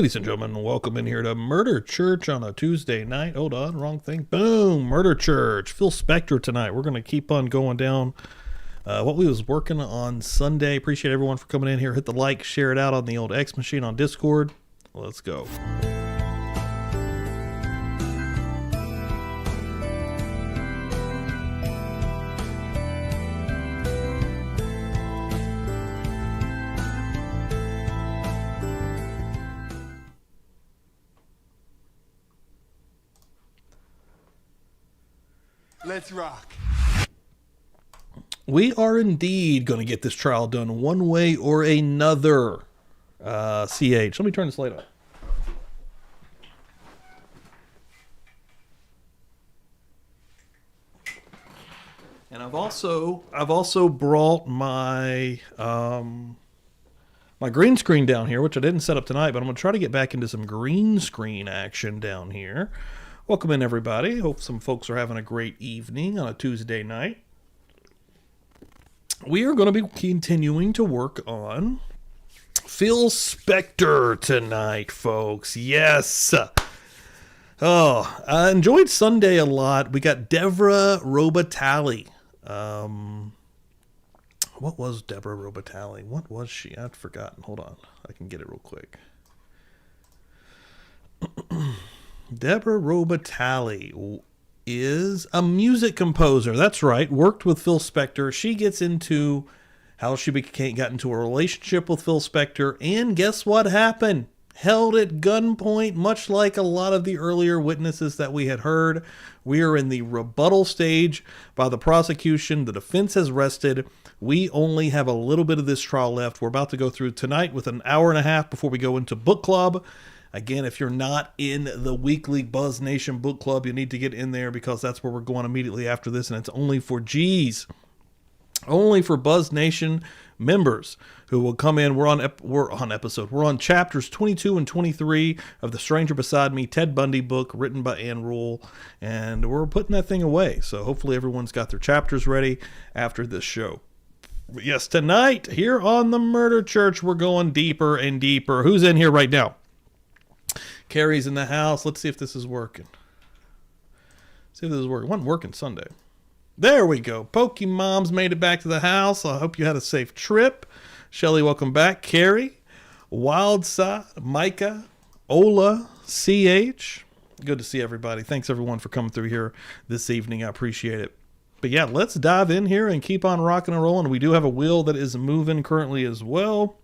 Ladies and gentlemen, welcome in here to Murder Church on a Tuesday night. Hold on, wrong thing. Boom, Murder Church. Phil Spector tonight. We're going to keep on going down what we was working on Sunday. Appreciate everyone for coming in here. Hit the like, share it out on the old X machine on Discord. Let's go. Let's rock. We are indeed going to get this trial done one way or another. CH. Let me turn this light on. And I've also brought my my green screen down here, which I didn't set up tonight, but I'm going to try to get back into some green screen action down here. Welcome in, everybody. Hope some folks are having a great evening on a Tuesday night. We are going to be continuing to work on Phil Spector tonight, folks. Yes. Oh, I enjoyed Sunday a lot. We got Deborah Robitaille. What was Deborah Robitaille? What was she? I've forgotten. Hold on. I can get it real quick. Deborah Robitaille is a music composer. That's right. Worked with Phil Spector. She gets into how she got into a relationship with Phil Spector. And guess what happened? Held at gunpoint, much like a lot of the earlier witnesses that we had heard. We are in the rebuttal stage by the prosecution. The defense has rested. We only have a little bit of this trial left. We're about to go through tonight with an hour and a half before we go into book club. Again, if you're not in the weekly Buzz Nation book club, you need to get in there because that's where we're going immediately after this, and it's only for G's. Only for Buzz Nation members who will come in. We're on chapters 22 and 23 of The Stranger Beside Me, Ted Bundy book written by Ann Rule, and we're putting that thing away. So hopefully everyone's got their chapters ready after this show. But yes, tonight here on the Murder Church, we're going deeper and deeper. Who's in here right now? Carrie's in the house. Let's see if this is working. See if this is working. It wasn't working Sunday. There we go. Pokemom's made it back to the house. I hope you had a safe trip. Shelly, welcome back. Carrie, Wildside, Micah, Ola, CH. Good to see everybody. Thanks everyone for coming through here this evening. I appreciate it. But yeah, let's dive in here and keep on rocking and rolling. We do have a wheel that is moving currently as well.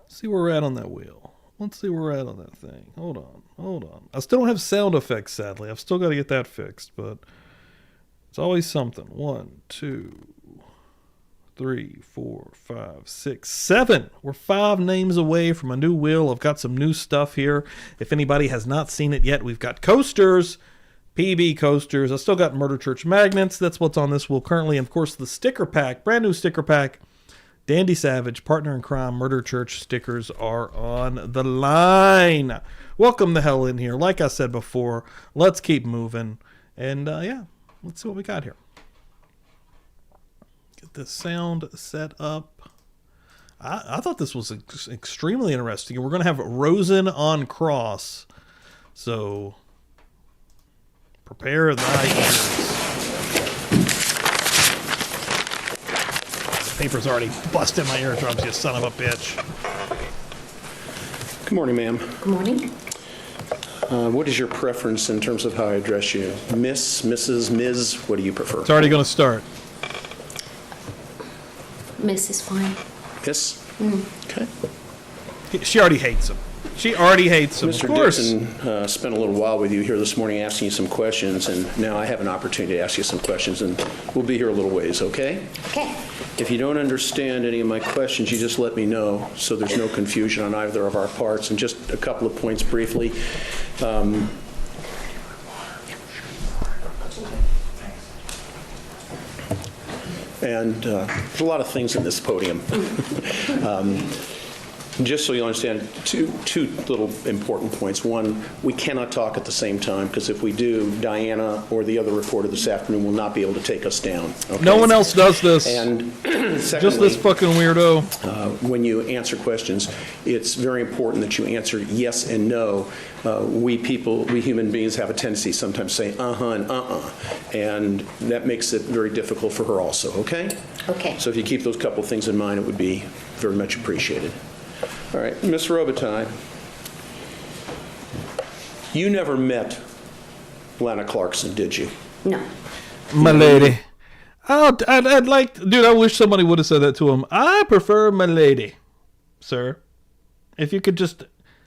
See where we're at on that wheel. Let's see where we're at on that thing. Hold on. I still don't have sound effects, sadly. I've still got to get that fixed, but it's always something. 1, 2, 3, 4, 5, 6, 7. We're 5 names away from a new wheel. I've got some new stuff here. If anybody has not seen it yet, we've got coasters, PB coasters. I still got Murder Church magnets. That's what's on this wheel currently. And of course, the sticker pack, brand new sticker pack. Dandy Savage, Partner in Crime, Murder Church stickers are on the line. Welcome the hell in here. Like I said before, let's keep moving. And yeah, let's see what we got here. Get the sound set up. I thought this was extremely interesting. We're going to have Rosen on cross. So prepare thy ears. Paper's already busting my eardrums, you son of a bitch. Good morning, ma'am. Good morning. What is your preference in terms of how I address you? Miss, Mrs., Ms., what do you prefer? It's already going to start. Miss is fine. Miss? Okay. She already hates him. She already hates him, Mr. of course. Dixon spent a little while with you here this morning asking you some questions, and now I have an opportunity to ask you some questions, and we'll be here a little ways, okay? Okay. If you don't understand any of my questions, you just let me know so there's no confusion on either of our parts. And just a couple of points briefly. There's a lot of things in this podium. Just so you understand, two little important points. One, we cannot talk at the same time, because if we do, Diana or the other reporter this afternoon will not be able to take us down. Okay? No one else does this. And secondly, Just this fucking weirdo. when you answer questions, it's very important that you answer yes and no. We human beings have a tendency sometimes to say uh-huh and uh-uh, and that makes it very difficult for her also, okay? Okay. So if you keep those couple things in mind, it would be very much appreciated. All right, Ms. Robitaille, you never met Lana Clarkson, did you? No. My lady. I'd like, dude, I wish somebody would have said that to him. I prefer my lady, sir. If you could just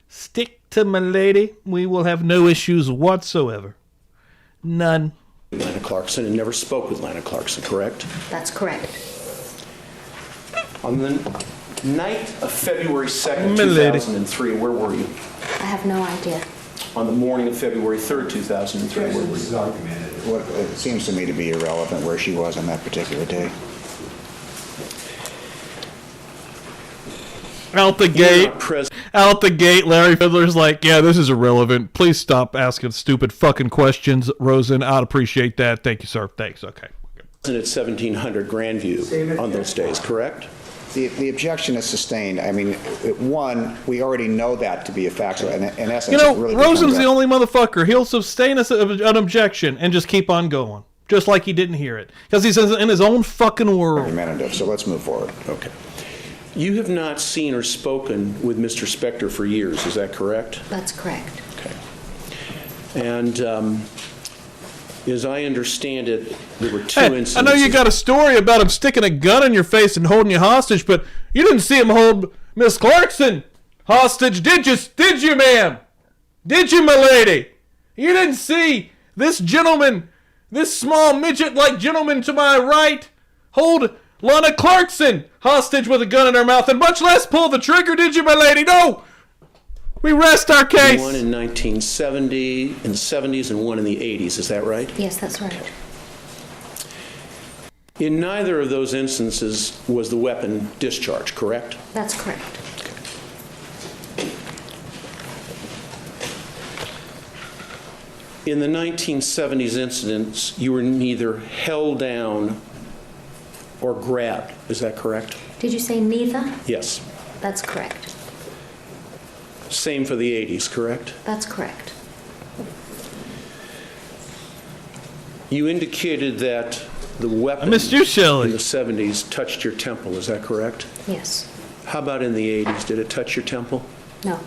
stick to my lady, we will have no issues whatsoever. None. Lana Clarkson, and never spoke with Lana Clarkson, correct? That's correct. On the night of February 2nd, My lady. 2003, where were you? I have no idea. On the morning of February 3rd, 2003, where were This is you? documented. What, it seems to me to be irrelevant where she was on that particular day. Out the You were gate. not present Out the gate, Larry Fiddler's like, yeah, this is irrelevant. Please stop asking stupid fucking questions, Rosen. I'd appreciate that. Thank you, sir. Thanks. Okay. at 1700 Grandview on those days, correct? The objection is sustained. I mean, one, we already know that to be a fact. So in essence, You know, it really Rosen's the becomes only motherfucker. He'll sustain an objection and just keep on going, just like he didn't hear it, because he's in his own fucking world. argumentative. So let's move forward. Okay. You have not seen or spoken with Mr. Spector for years, is that correct? That's correct. Okay. And as I understand it, there were two Hey, incidents. I know you got a story about him sticking a gun in your face and holding you hostage, but you didn't see him hold Miss Clarkson hostage, did you, ma'am? Did you, my lady? You didn't see this gentleman, this small midget-like gentleman to my right, hold Lana Clarkson hostage with a gun in her mouth, and much less pull the trigger, did you, my lady? No! We rest our case. One in 1970, in the 70s, and one in the 80s, is that right? Yes, that's right. In neither of those instances was the weapon discharged, correct? That's correct. In the 1970s incidents, you were neither held down or grabbed, is that correct? Did you say neither? Yes. That's correct. Same for the 80s, correct? That's correct. You indicated that the weapon I missed you, Shelley. in the 70s touched your temple, is that correct? Yes. How about in the 80s? Did it touch your temple? No.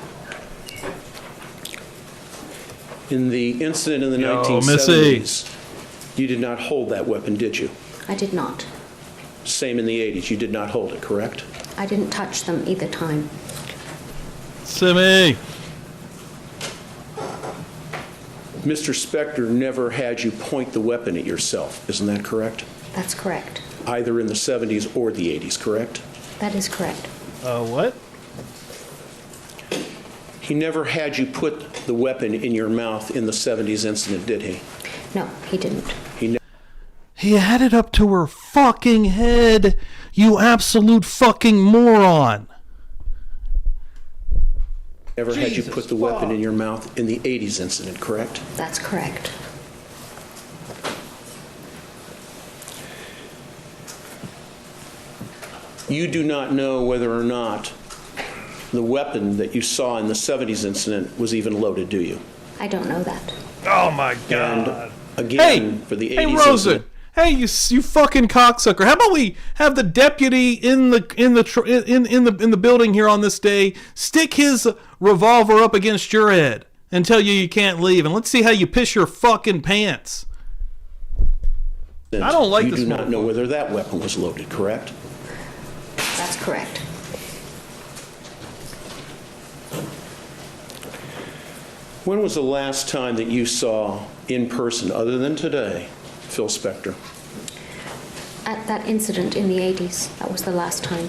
In the incident in the Yo, 1970s, you did not hold that weapon, did you? I did not. Same in the 80s, you did not hold it, correct? I didn't touch them either time. Simmy. Mr. Spector never had you point the weapon at yourself, isn't that correct? That's correct. Either in the 70s or the 80s, correct? That is correct. What? He never had you put the weapon in your mouth in the 70s incident, did he? No, he didn't. He had it up to her fucking head, you absolute fucking moron. Never had you put the weapon in your mouth in the 80s incident, correct? That's correct. You do not know whether or not the weapon that you saw in the 70s incident was even loaded, do you? I don't know that. Oh my And god. again, for the 80s Hey, Rosen. incident, Hey, you fucking cocksucker! How about we have the deputy in the building here on this day stick his revolver up against your head and tell you can't leave, and let's see how you piss your fucking pants. I don't like you this do not know motherfucker. whether that weapon was loaded, correct? That's correct. When was the last time that you saw in person, other than today, Phil Spector? At that incident in the 80s, that was the last time.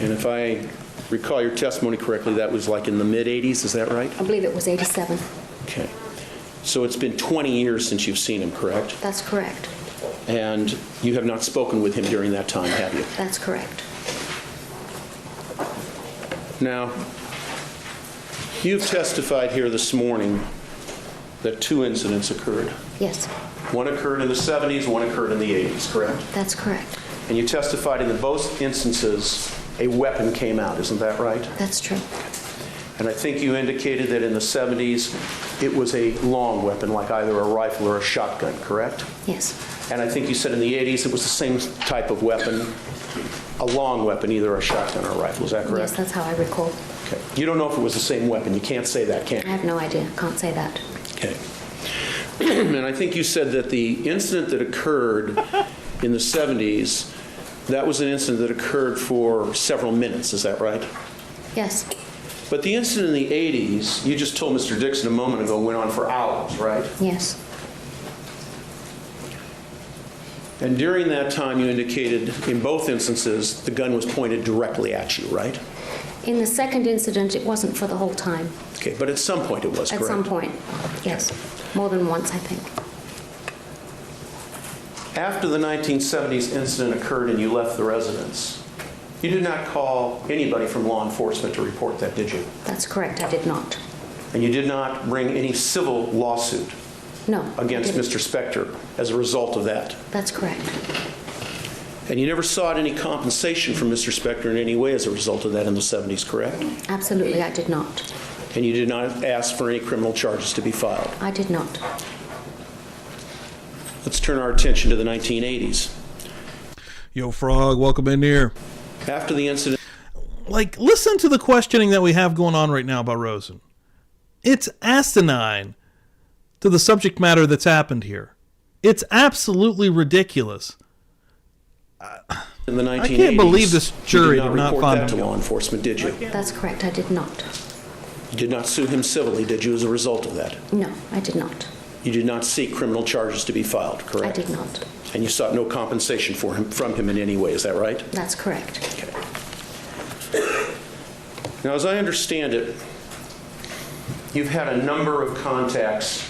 And if I recall your testimony correctly, that was like in the mid-'80s, is that right? I believe it was 87. Okay. So it's been 20 years since you've seen him, correct? That's correct. And you have not spoken with him during that time, have you? That's correct. Now, you've testified here this morning that 2 incidents occurred. Yes, One occurred in the 70s, one occurred in the 80s, correct? that's correct. And you testified in both instances a weapon came out, isn't that right? That's true. And I think you indicated that in the 70s it was a long weapon, like either a rifle or a shotgun, correct? Yes, And I think you said in the 80s it was the same type of weapon, a long weapon, either a shotgun or a rifle, is that yes, correct? that's how I recall. Okay. You don't know if it was the same weapon. You can't say that, can I you? have no idea. Can't say that. Okay. And I think you said that the incident that occurred in the 70s, that was an incident that occurred for several minutes, is that right? Yes, But the incident in the 80s, you just told Mr. Dixon a moment ago, went on for hours, right? yes, And during that time, you indicated in both instances, the gun was pointed directly at you, right? in the second incident, it wasn't for the whole time. Okay, but at some point it was, At correct? some point, yes. More than once, I think. After the 1970s incident occurred and you left the residence, you did not call anybody from law enforcement to report that, did you? That's correct. I did not. And you did not bring any civil lawsuit No. I against didn't. Mr. Spector as a result of that. That's correct. And you never sought any compensation from Mr. Spector in any way as a result of that in the 70s, correct? Absolutely, I did not. And you did not ask for any criminal charges to be filed. I did not. Let's turn our attention to the 1980s. Yo, Frog, welcome in here. After the incident, Like, listen to the questioning that we have going on right now about Rosen. It's asinine to the subject matter that's happened here. It's absolutely ridiculous. in the 1980s, I can't believe this jury you did did not report find that to him law enforcement, did you? That's correct. I did not. You did not sue him civilly, did you, as a result of that? No, I did not. You did not seek criminal charges to be filed, I correct? did not. And you sought no compensation from him in any way, is that right? That's correct. Now, as I understand it, you've had a number of contacts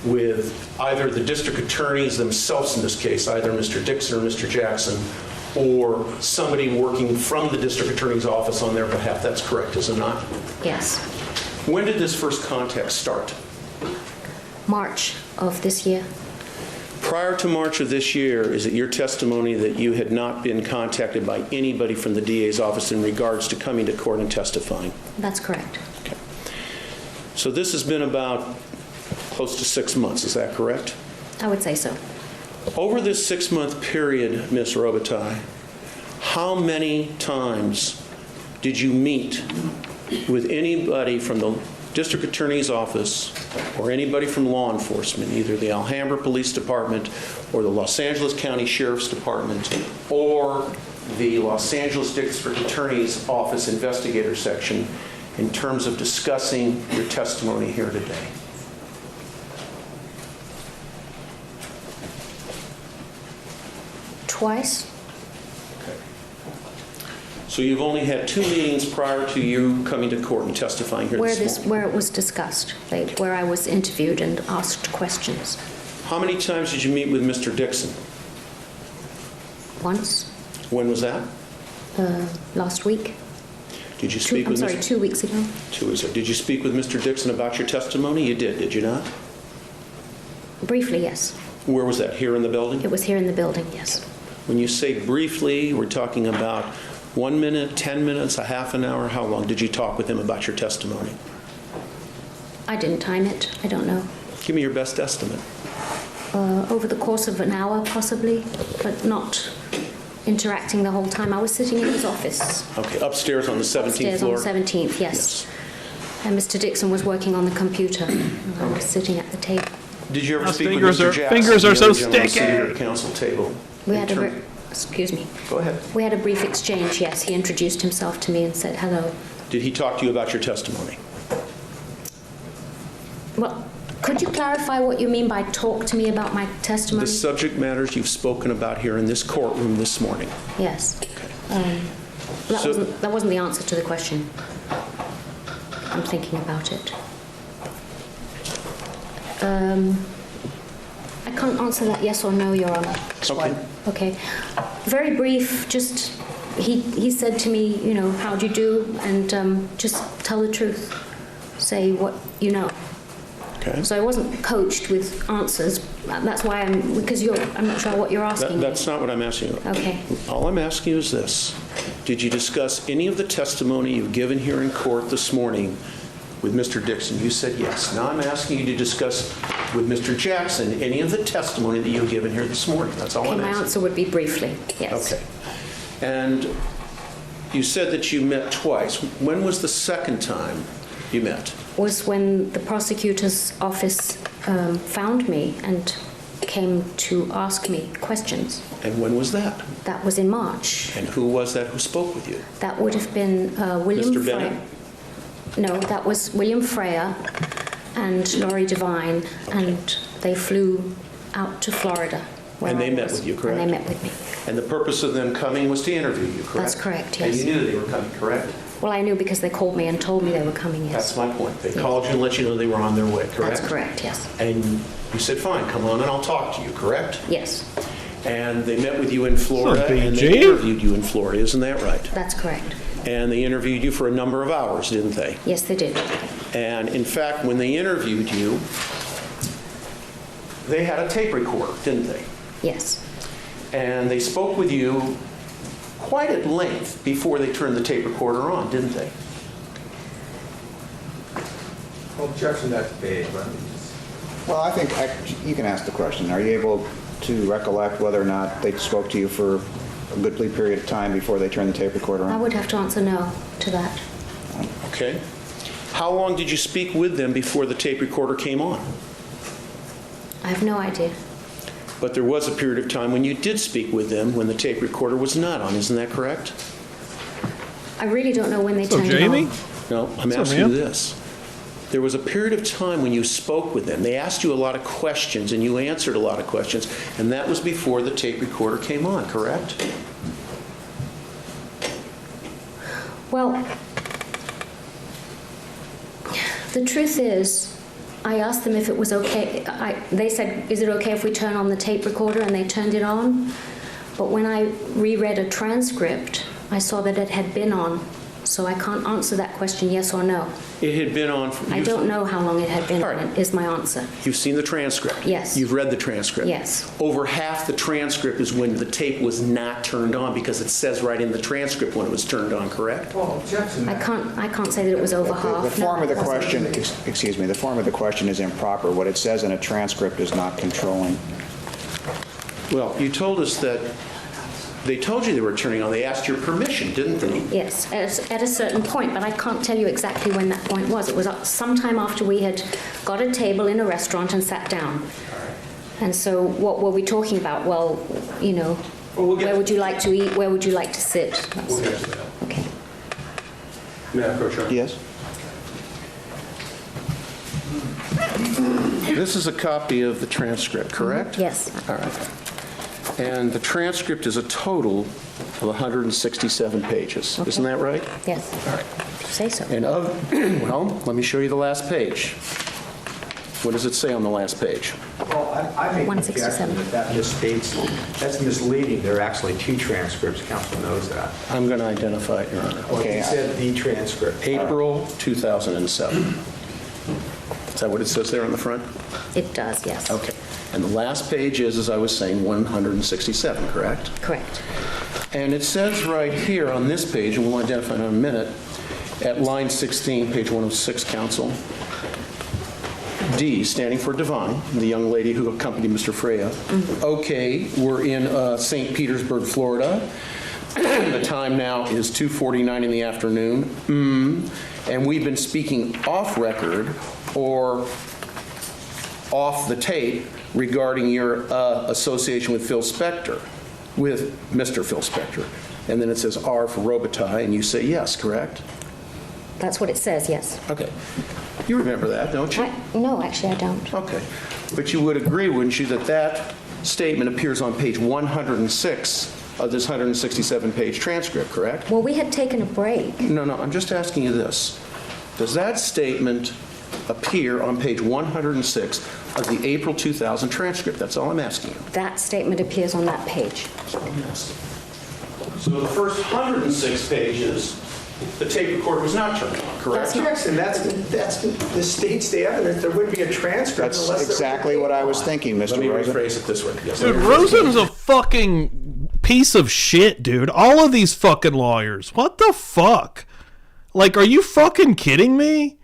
with either the district attorneys themselves in this case, either Mr. Dixon or Mr. Jackson, or somebody working from the district attorney's office on their behalf. That's correct, is it not? Yes. When did this first contact start? March of this year. Prior to March of this year, is it your testimony that you had not been contacted by anybody from the DA's office in regards to coming to court and testifying? That's correct. Okay. So this has been about close to 6 months, is that correct? I would say so. Over this 6-month period, Ms. Robitaille, how many times did you meet with anybody from the district attorney's office or anybody from law enforcement, either the Alhambra Police Department or the Los Angeles County Sheriff's Department or the Los Angeles District Attorney's Office Investigator Section, in terms of discussing your testimony here today? Twice? So you've only had 2 meetings prior to you coming to court and testifying here this morning? Where it was discussed, like where I was interviewed and asked questions. How many times did you meet with Mr. Dixon? Once, When was that? last week. Did you speak with 2 weeks ago. 2 weeks ago. Did you speak with Mr. Dixon about your testimony? You did you not? Briefly, yes. Where was that? Here in the building? It was here in the building, yes. When you say briefly, we're talking about 1 minute, 10 minutes, a half an hour? How long did you talk with him about your testimony? I didn't time it. I don't know. Give me your best estimate. Over the course of an hour, possibly, but not interacting the whole time. I was sitting in his office. Okay, upstairs on the 17th Upstairs floor? on the 17th, yes. And Mr. Dixon was working on the computer, and I was sitting at the table. Did you ever My speak with fingers Mr. are- Jackson? fingers are the so other gentleman sticky. seated at council table? We had In excuse me. Go ahead. We had a brief exchange, yes. He introduced himself to me and said hello. Did he talk to you about your testimony? Well, could you clarify what you mean by talk to me about my testimony? The subject matters you've spoken about here in this courtroom this morning. Yes. So- That wasn't the answer to the question. I'm thinking about it. I can't answer that yes or no, Your Honor. Okay. Okay. Very brief, just he said to me, you know, how'd you do? And just tell the truth. Say what you know. Okay. So I wasn't coached with answers. That's why I'm not sure what you're asking me. That's not what I'm asking you. Okay. All I'm asking you is this. Did you discuss any of the testimony you've given here in court this morning with Mr. Dixon? You said yes. Now I'm asking you to discuss with Mr. Jackson any of the testimony that you've given here this morning. That's all Okay, I'm my asking. answer would be briefly, yes. Okay. And you said that you met twice. When was the second time you met? Was when the prosecutor's office found me and came to ask me questions. And when was that? That was in March. And who was that who spoke with you? That would have been William Mr. Bennett? No, that was William Freya and Laurie Devine, and they flew out to Florida. where And they I met was. with you, correct? And they met with me. And the purpose of them coming was to interview you, correct? That's correct, And yes. you knew they were coming, correct? Well, I knew because they called me and told me they were coming, yes. That's my point. They called you and let you know they were on their way, correct? That's correct, yes. And you said, fine, come on and I'll talk to you, correct? Yes, And they met with you in Florida So, and BG? they interviewed you in Florida, isn't that right? that's correct. And they interviewed you for a number of hours, didn't they? Yes, they did. And in fact, when they interviewed you, they had a tape recorder, didn't they? Yes. And they spoke with you quite at length before they turned the tape recorder on, didn't they? Well, objection, that's vague. Well, I think you can ask the question. Are you able to recollect whether or not they spoke to you for a goodly period of time before they turned the tape recorder I on? would have to answer no to that. Okay. How long did you speak with them before the tape recorder came on? I have no idea. But there was a period of time when you did speak with them when the tape recorder was not on, isn't that correct? I really don't know when they So, turned Jamie? it on. No, I'm What's up, asking you man? this. There was a period of time when you spoke with them. They asked you a lot of questions and you answered a lot of questions, and that was before the tape recorder came on, correct? Well, the truth is, I asked them if it was okay. They said, is it okay if we turn on the tape recorder? And they turned it on. But when I reread a transcript, I saw that it had been on. So I can't answer that question yes or no. It had been on. I don't know how long it had been All on, right. is my answer. You've seen the transcript? Yes. You've read the transcript? Yes. Over half the transcript is when the tape was not turned on because it says right in the transcript when it was turned on, correct? Well, objection. I can't say that it was over half. The form No, of the it wasn't. question, excuse me, the form of the question is improper. What it says in a transcript is not controlling. Well, you told us that they told you they were turning on. They asked your permission, didn't they? Yes, at a certain point, but I can't tell you exactly when that point was. It was sometime after we had got a table in a restaurant and sat down. And so what were we talking about? Well, you know, where would you like to eat? Where would you like to sit? We'll get to that. Okay. May I approach her? Yes? This is a copy of the transcript, correct? Yes. All right. And the transcript is a total of 167 pages. Okay. Isn't that right? Yes. All right. Say so. And well, let me show you the last page. What does it say on the last page? Well, I make an 167. objection that misstates, that's misleading. There are actually two transcripts. Council knows that. I'm going to identify it, Your Honor. Well, Okay, he said the transcript. April 2007. Is that what it says there on the front? It does, yes. Okay. And the last page is, as I was saying, 167, correct? Correct. And it says right here on this page, and we'll identify it in a minute, at line 16, page 106, Counsel, D, standing for Devine, the young lady who accompanied Mr. Freya. Okay, we're in St. Petersburg, Florida. The time now is 2:49 in the afternoon. And we've been speaking off record or off the tape regarding your association with Phil Spector, with Mr. Phil Spector. And then it says R for Robitaille, and you say yes, correct? That's what it says, yes. Okay. You remember that, don't you? No, actually, I don't. Okay. But you would agree, wouldn't you, that that statement appears on page 106 of this 167-page transcript, correct? Well, we had taken a break. No, I'm just asking you this. Does that statement appear on page 106 of the April 2000 transcript? That's all I'm asking you. That statement appears on that page. That's all I'm asking. So the first 106 pages, the tape recorder was not turned on, correct? Jackson, that's the state's the evidence. There wouldn't be a transcript That's unless there was exactly tape what I was on. thinking, Mr. Let me Rosen. rephrase it this way. Yes, Dude, let me rephrase it. Rosen's a fucking piece of shit, dude. All of these fucking lawyers. What the fuck? Like, are you fucking kidding me?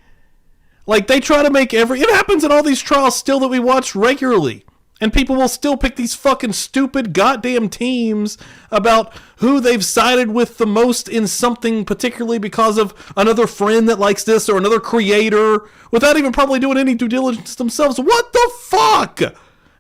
Like, they try to make it happens in all these trials still that we watch regularly. And people will still pick these fucking stupid goddamn teams about who they've sided with the most in something, particularly because of another friend that likes this or another creator, without even probably doing any due diligence themselves. What the fuck?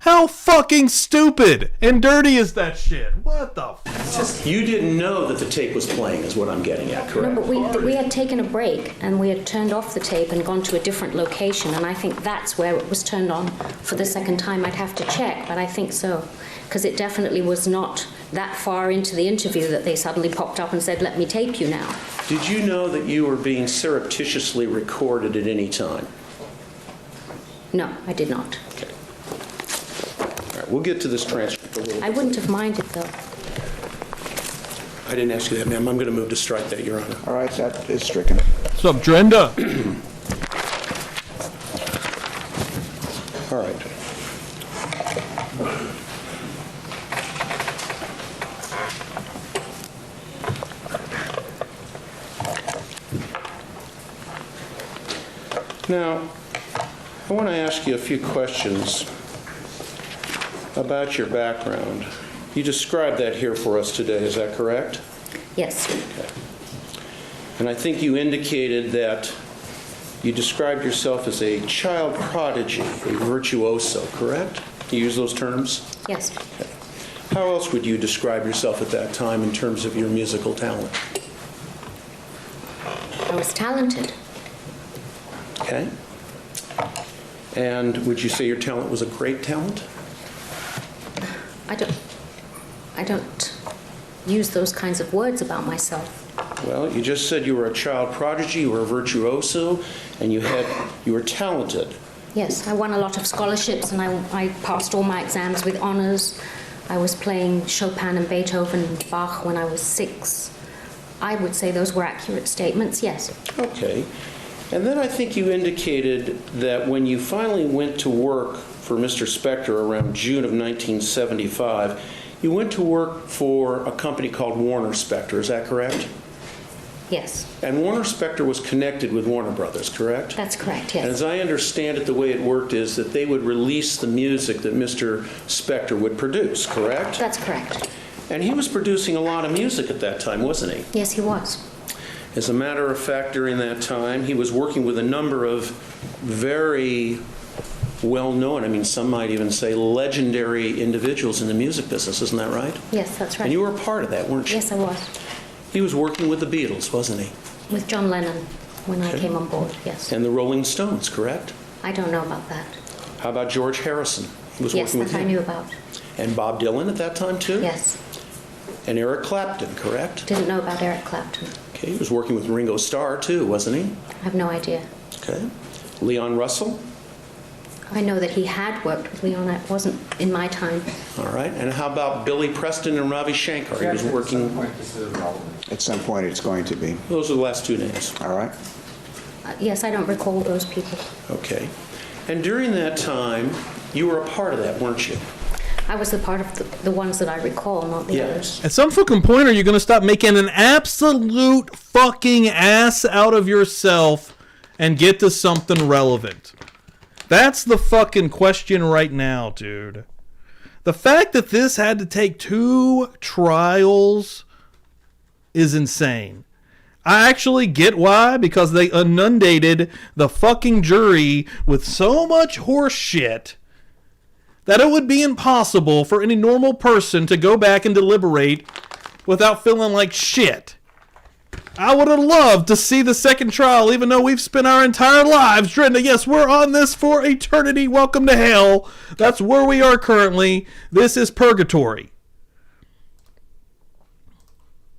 How fucking stupid and dirty is that shit? What the fuck? You didn't know that the tape was playing, is what I'm getting at, No, correct? but we had taken a break and we had turned off the tape and gone to a different location, and I think that's where it was turned on for the second time. I'd have to check, but I think so, because it definitely was not that far into the interview that they suddenly popped up and said, "Let me tape you now." Did you know that you were being surreptitiously recorded at any time? No, I did not. Okay. All right, we'll get to this transcript a little I wouldn't have minded, though. I didn't ask you that, ma'am. I'm going to move to strike that, Your Honor. All right, that is stricken. What's up, Drenda? All right. Now, I want to ask you a few questions about your background. You described that here for us today, is that correct? Yes, And I think you indicated that you described yourself as a child prodigy, a virtuoso, correct? You use those terms? yes. How else would you describe yourself at that time in terms of your musical talent? I was talented. Okay. And would you say your talent was a great talent? I don't use those kinds of words about myself. Well, you just said you were a child prodigy, you were a virtuoso, and you were talented. Yes, I won a lot of scholarships and I passed all my exams with honors. I was playing Chopin and Beethoven and Bach when I was 6. I would say those were accurate statements, yes. Okay. And then I think you indicated that when you finally went to work for Mr. Spector around June of 1975, you went to work for a company called Warner Spector, is that correct? Yes, And Warner Spector was connected with Warner Brothers, correct? that's correct, And yes. as I understand it, the way it worked is that they would release the music that Mr. Spector would produce, correct? That's correct. And he was producing a lot of music at that time, wasn't he? Yes, he was. As a matter of fact, during that time, he was working with a number of very well-known, I mean, some might even say legendary individuals in the music business, isn't that right? Yes, that's right. And you were a part of that, weren't you? Yes, I was. He was working with the Beatles, wasn't he? With John Lennon when I Okay. came on board, yes. And the Rolling Stones, correct? I don't know about that. How about George Harrison? He was Yes, working with that I him. knew about. And Bob Dylan at that time, too? Yes. And Eric Clapton, correct? Didn't know about Eric Clapton. Okay, he was working with Ringo Starr, too, wasn't he? I have no idea. Okay. Leon Russell? I know that he had worked with Leon. It wasn't in my time. All right. And how about Billy Preston and Ravi Shankar? He was working... At some point, it's going to be. Those are the last two names. All right? Yes, I don't recall those people. Okay. And during that time, you were a part of that, weren't you? I was a part of the ones that I recall, not the others. At some fucking point, are you going to stop making an absolute fucking ass out of yourself and get to something relevant? That's the fucking question right now, dude. The fact that this had to take 2 trials is insane. I actually get why, because they inundated the fucking jury with so much horse shit that it would be impossible for any normal person to go back and deliberate without feeling like shit. I would have loved to see the second trial, even though we've spent our entire lives, Drenda, yes, we're on this for eternity. Welcome to hell. That's where we are currently. This is purgatory.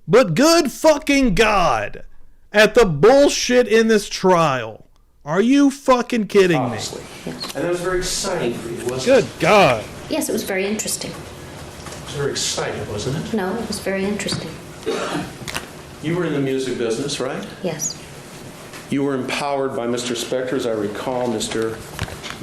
But good fucking God, at the bullshit in this trial. Are you fucking kidding me? Obviously. And that was very exciting for you, wasn't Good it? God. Yes, it was very interesting. It was very exciting, wasn't it? No, it was very interesting. You were in the music business, right? Yes. You were empowered by Mr. Spector, as I recall. Mr.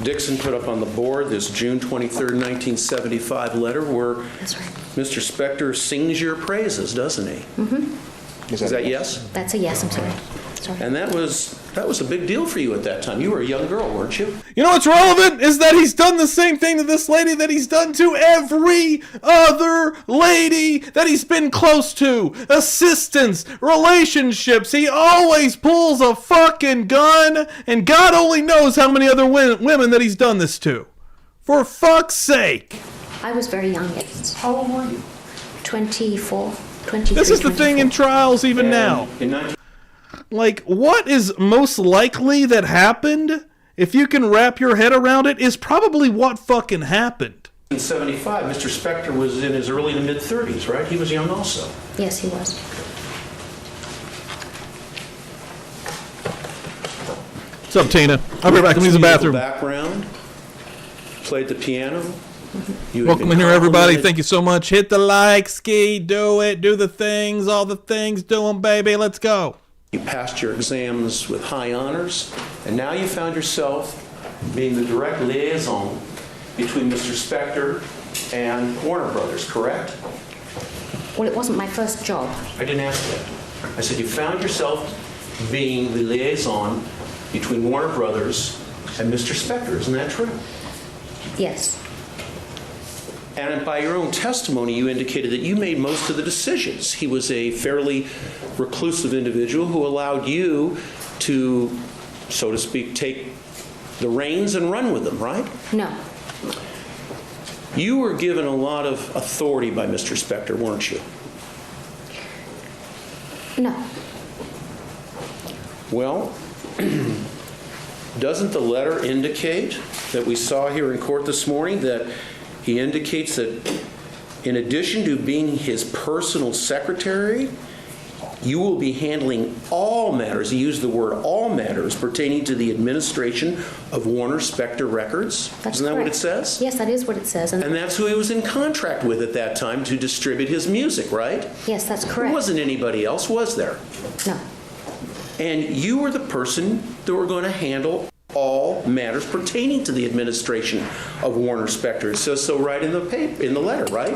Dixon put up on the board this June 23rd, 1975 letter where That's right. Mr. Spector sings your praises, doesn't he? Mm-hmm. Is that yes? That's a yes, I'm sorry. Sorry. And that was a big deal for you at that time. You were a young girl, weren't you? You know what's relevant is that he's done the same thing to this lady that he's done to every other lady that he's been close to. Assistance, relationships. He always pulls a fucking gun, and God only knows how many other women that he's done this to. For fuck's sake. I was very young, yes. How old were you? 24, 23, This is the thing in 24. trials even now. In 19- Like, what is most likely that happened, if you can wrap your head around it, is probably what fucking happened. 1975, Mr. Spector was in his early to mid-30s, right? He was young also. Yes, he was. What's up, Tina? I'll be back. I'm using the bathroom. Background, played the piano. You had Welcome been in here, everybody. complimented- Thank you so much. Hit the like, ski, do it, do the things, all the things, do them, baby. Let's go. You passed your exams with high honors, and now you found yourself being the direct liaison between Mr. Spector and Warner Brothers, correct? Well, it wasn't my first job. I didn't ask that. I said you found yourself being the liaison between Warner Brothers and Mr. Spector. Isn't that true? Yes. And by your own testimony, you indicated that you made most of the decisions. He was a fairly reclusive individual who allowed you to, so to speak, take the reins and run with them, right? No. You were given a lot of authority by Mr. Spector, weren't you? No. Well, doesn't the letter indicate that we saw here in court this morning that he indicates that in addition to being his personal secretary, you will be handling all matters, he used the word all matters, pertaining to the administration of Warner Spector Records? That's Isn't that what correct. it says? Yes, that is what it says. And that's who he was in contract with at that time to distribute his music, right? Yes, that's There correct. wasn't anybody else, was there? No. And you were the person that were going to handle all matters pertaining to the administration of Warner Spector. It says so right in the letter, right?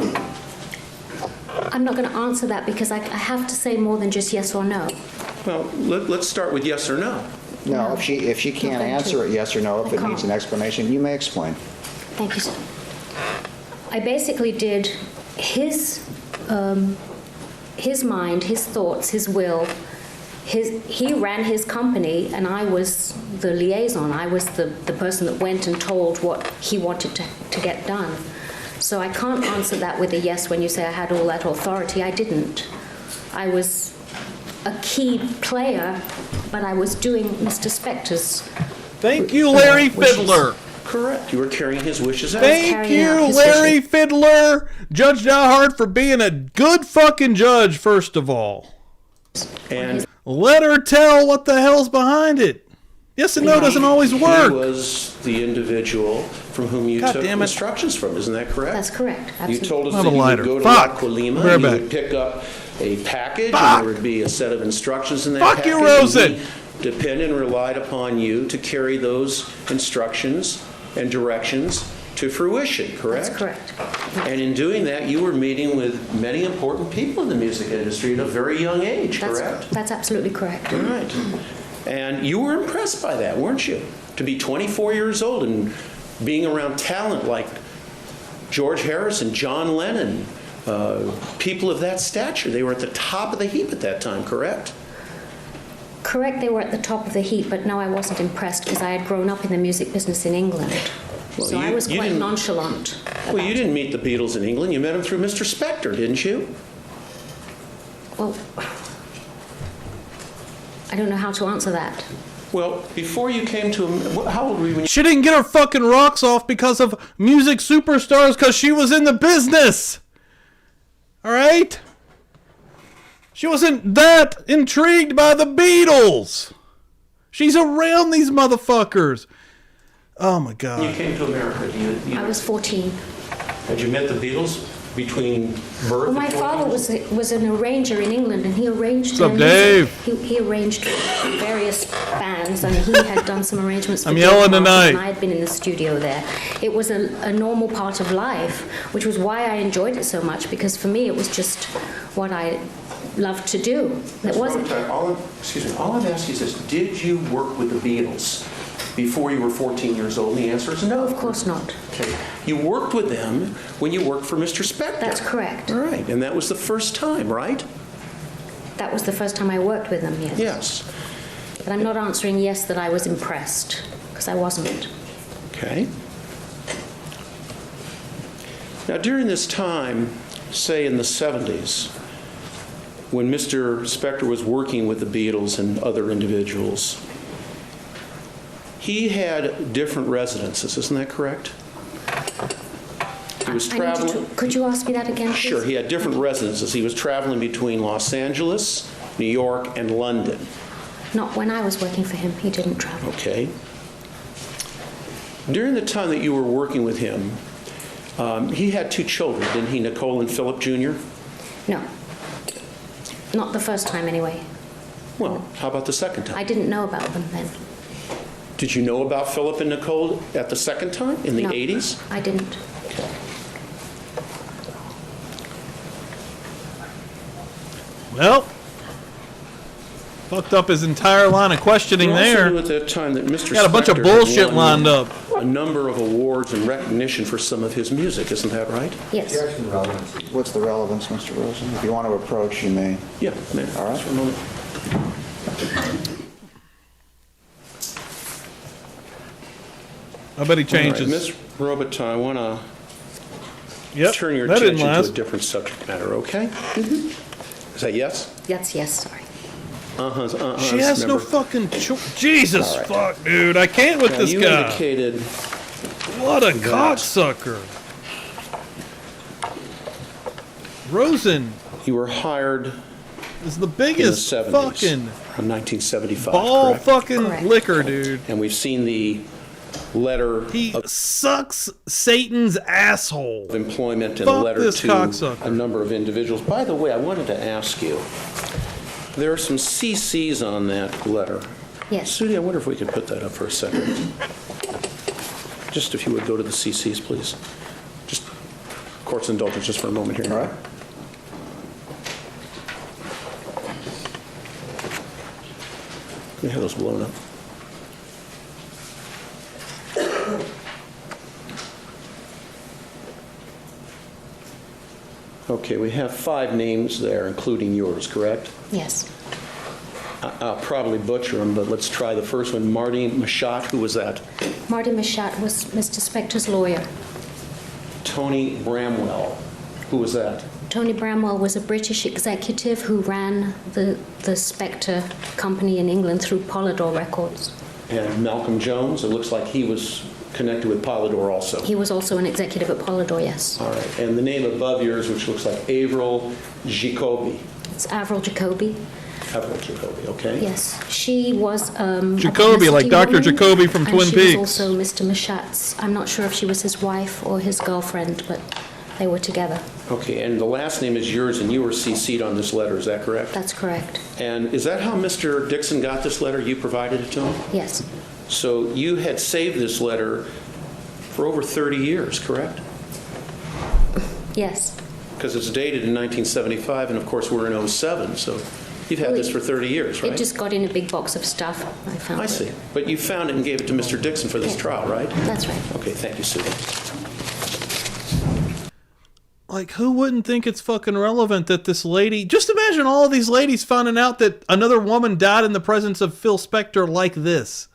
I'm not going to answer that because I have to say more than just yes or no. Well, let's start with yes or no. No, if she can't Okay, answer it yes or no, if I it needs an can't. explanation, you may explain. Thank you, sir. I basically did his mind, his thoughts, his will. He ran his company, and I was the liaison. I was the person that went and told what he wanted to get done. So I can't answer that with a yes when you say I had all that authority. I didn't. I was a key player, but I was doing Mr. Spector's. Thank you, Larry wishes. Fiddler. Correct. You were carrying his wishes out. Thank carrying out you, his Larry wishes. Fiddler. Judge Dowhard for being a good fucking judge, first of all. And Let her tell what the hell's behind it. Yes and no doesn't always he work. was the individual from whom you God took damn it. instructions from. Isn't that correct? That's correct. You Absolutely. told us Not that a you lighter. would go to Fuck. La Colima, We're and you back. would pick up a package, Fuck. and there would be a set of instructions in that Fuck package. you, Rosen. And we depended and relied upon you to carry those instructions and directions to fruition, correct? That's correct. And in doing that, you were meeting with many important people in the music industry at a very young age, correct? That's absolutely correct. All right. And you were impressed by that, weren't you? To be 24 years old and being around talent like George Harrison, John Lennon, people of that stature. They were at the top of the heap at that time, correct? Correct, they were at the top of the heap, but no, I wasn't impressed because I had grown up in the music business in England. Well, So I you- was you quite didn't- nonchalant. Well, you about didn't meet the Beatles in England. You met them through Mr. Spector, didn't you? it. Well, I don't know how to answer that. Well, before you came to how old were you when you... She didn't get her fucking rocks off because of music superstars because she was in the business. All right? She wasn't that intrigued by the Beatles. She's around these motherfuckers. Oh my you God. came to America? I was 14. Had you met the Beatles between birth Well, and my 14 father years? was an arranger in England, and he arranged. What's up, music. Dave? He arranged various bands, and he had done some arrangements. For I'm Dave yelling Martin, tonight. And I had been in the studio there. It was a normal part of life, which was why I enjoyed it so much. Because for me, it was just what I loved to do. It wasn't. All I'm asking is this: did you work with the Beatles before you were 14 years old? And the answer is no. Of course not. Okay. You worked with them when you worked for Mr. Spector. That's correct. All right, and that was the first time, right? That was the first time I worked with them. Yes. Yes. But I'm not answering yes that I was impressed, because I wasn't. Okay. Now, during this time, say in the 70s, when Mr. Spector was working with the Beatles and other individuals, he had different residences, isn't that correct? He was traveling. Could you ask me that again, please? Sure, he had different residences. He was traveling between Los Angeles, New York, and London. Not when I was working for him. He didn't travel. Okay. During the time that you were working with him, he had 2 children, didn't he, Nicole and Philip Jr.? No. Not the first time, anyway. Well, how about the second time? I didn't know about them then. Did you know about Philip and Nicole at the second time, in the No, 80s? I didn't. Well, fucked up his entire line of questioning You also there. knew at that time that Mr. Got a bunch of Spector had bullshit won lined up. a number of awards and recognition for some of his music, isn't that right? Yes. Objection, relevancy. What's the relevance, Mr. Rosen? If you want to approach, you may. Yeah, man. All right. Just for a moment. I bet he All right, changes. Ms. Robitaille, I want to Yep, turn your that didn't attention to a last. different subject matter, okay? Is that yes? Yes, yes, sorry. She has no remember. fucking Jesus, All right. fuck, dude. I can't with Now, this you guy. indicated What a cocksucker. Rosen you were hired is the in the biggest 70s, fucking in 1975, ball correct? fucking Correct. liquor, dude. And we've seen the letter He of sucks Satan's asshole. employment and a Fuck letter this to cocksucker. a number of individuals. By the way, I wanted to ask you, there are some CCs on that letter. Yes. Sudi, I wonder if we could put that up for a second. Just if you would go to the CCs, please. Just court's indulgence just for a moment here. All right. Can we have those blown up? Okay, we have 5 names there, including yours, correct? Yes. I'll probably butcher them, but let's try the first one. Marty Machat, who was that? Marty Machat was Mr. Spector's lawyer. Tony Bramwell, who was that? Tony Bramwell was a British executive who ran the Spector company in England through Polydor Records. And Malcolm Jones, it looks like he was connected with Polydor also. He was also an executive at Polydor, yes. All right, and the name above yours, which looks like Avril Jacoby. It's Avril Jacoby. Avril Jacoby, okay? Yes. She was a Jacoby, like publicity Dr. woman, Jacoby from and Twin she Peaks. was also Mr. Machat's. I'm not sure if she was his wife or his girlfriend, but they were together. Okay, and the last name is yours, and you were CC'd on this letter, is that correct? That's correct. And is that how Mr. Dixon got this letter? You provided it to him? Yes. So you had saved this letter for over 30 years, correct? Yes. Because it's dated in 1975, and of course, we're in '07, so you've had this for 30 years, right? It just got in a big box of stuff. I found I it. see. But you found it and gave it to Mr. Dixon for this Yeah. trial, right? That's right. Okay, thank you, Sue. Like, who wouldn't think it's fucking relevant that this lady... Just imagine all of these ladies finding out that another woman died in the presence of Phil Spector like this.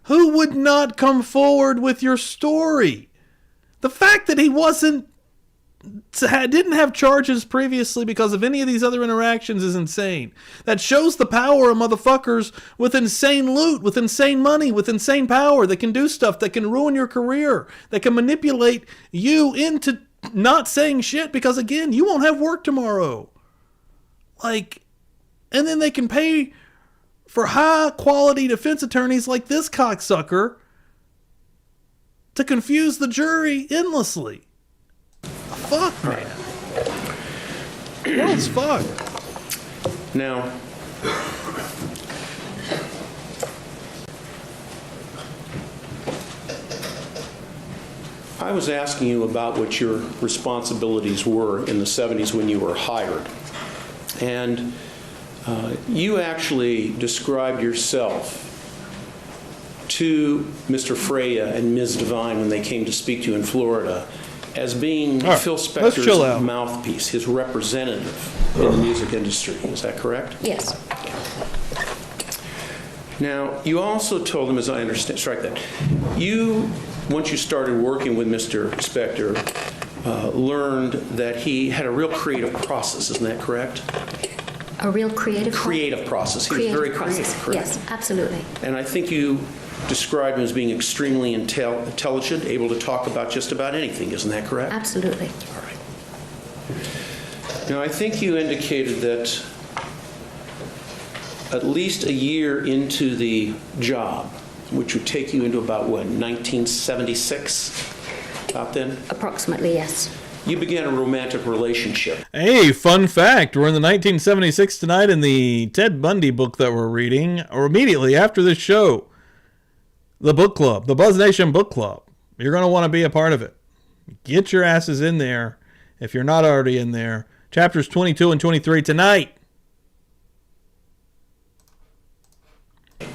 Who would not come forward with your story? The fact that he didn't have charges previously because of any of these other interactions is insane. That shows the power of motherfuckers with insane loot, with insane money, with insane power that can do stuff that can ruin your career, that can manipulate you into not saying shit because, again, you won't have work tomorrow. Like, and then they can pay for high-quality defense attorneys like this cocksucker to confuse the jury endlessly. fuck, man? World's fuck. Now, I was asking you about what your responsibilities were in the 70s when you were hired. And you actually described yourself to Mr. Freya and Ms. Devine when they came to speak to you in Florida as being All right, Phil let's chill out. Spector's mouthpiece, his representative in the music industry. Is that correct? Yes. Now, you also told him, as I understand, strike that, you, once you started working with Mr. Spector, learned that he had a real creative process, isn't that correct? A real creative Creative process. He was very creative, correct? Yes, absolutely. And I think you described him as being extremely intelligent, able to talk about just about anything, isn't that correct? Absolutely. All right. Now, I think you indicated that at least a year into the job, which would take you into about, what, 1976, about then? Approximately, yes. You began a romantic relationship. Hey, fun fact. We're in the 1976 tonight in the Ted Bundy book that we're reading, or immediately after this show. The book club, the Buzz Nation book club. You're going to want to be a part of it. Get your asses in there if you're not already in there. Chapters 22 and 23 tonight.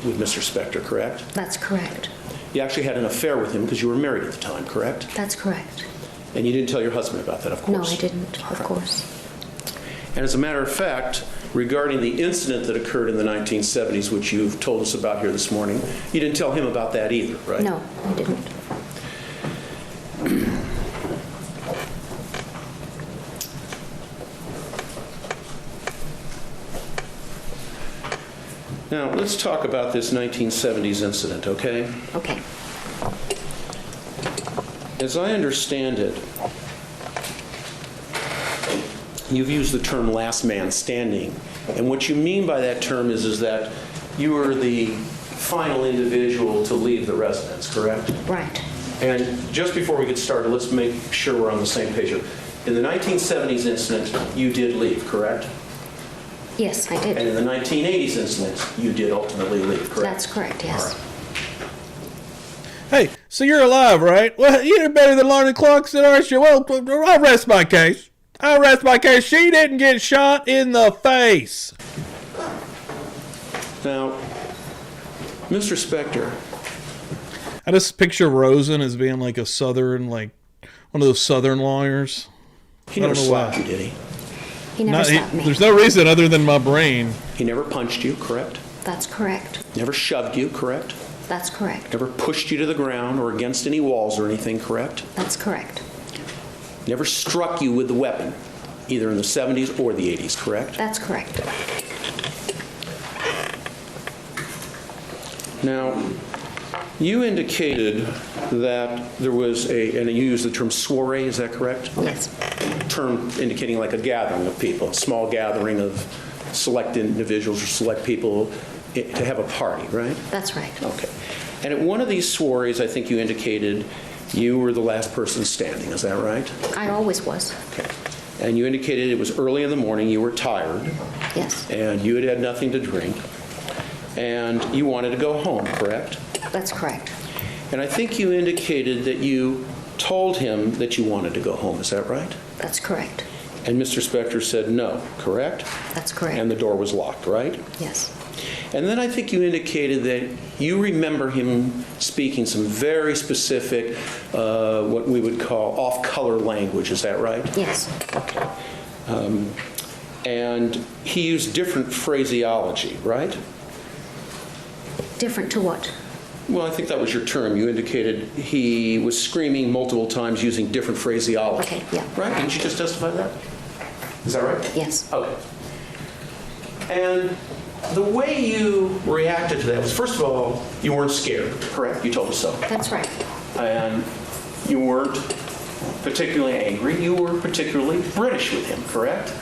With Mr. Spector, correct? That's correct. You actually had an affair with him because you were married at the time, correct? That's correct. And you didn't tell your husband about that, of No, course. I didn't, of course. And as a matter of fact, regarding the incident that occurred in the 1970s, which you've told us about here this morning, you didn't tell him about that either, right? No, I didn't. Now, let's talk about this 1970s incident, okay? Okay. As I understand it, you've used the term last man standing. And what you mean by that term is that you were the final individual to leave the residence, correct? Right. And just before we get started, let's make sure we're on the same page here. In the 1970s incident, you did leave, correct? Yes, I did. And in the 1980s incident, you did ultimately leave, correct? That's correct, yes. All right. Hey, so you're alive, right? Well, you're better than Lorna Clarkson, aren't you? Well, I'll rest my case. I'll rest my case. She didn't get shot in the face. Now, Mr. Spector, I just picture Rosen as being like a southern, like one of those southern lawyers. he I never don't know slapped why. you, did he? He never slapped me. There's no reason other than my brain. He never punched you, correct? That's correct. Never shoved you, correct? That's correct. Never pushed you to the ground or against any walls or anything, correct? That's correct. Never struck you with the weapon, either in the 70s or the 80s, correct? That's correct. Now, you indicated that there was and you used the term soiree, is that correct? Yes. Term indicating like a gathering of people, a small gathering of select individuals or select people to have a party, right? That's right. Okay. And at one of these soirees, I think you indicated you were the last person standing, is that right? I always was. Okay. And you indicated it was early in the morning, you were tired, Yes. and you had had nothing to drink, and you wanted to go home, correct? That's correct. And I think you indicated that you told him that you wanted to go home, is that right? That's correct. And Mr. Spector said no, correct? That's correct. And the door was locked, right? Yes. And then I think you indicated that you remember him speaking some very specific, what we would call off-color language, is that right? Yes. Okay. And he used different phraseology, right? Different to what? Well, I think that was your term. You indicated he was screaming multiple times using different phraseology. Okay, yeah. Right? Didn't you just testify to that? Is that right? Yes. Okay. And the way you reacted to that was, first of all, you weren't scared, correct? You told us so. That's right. And you weren't particularly angry. You were particularly British with him, correct?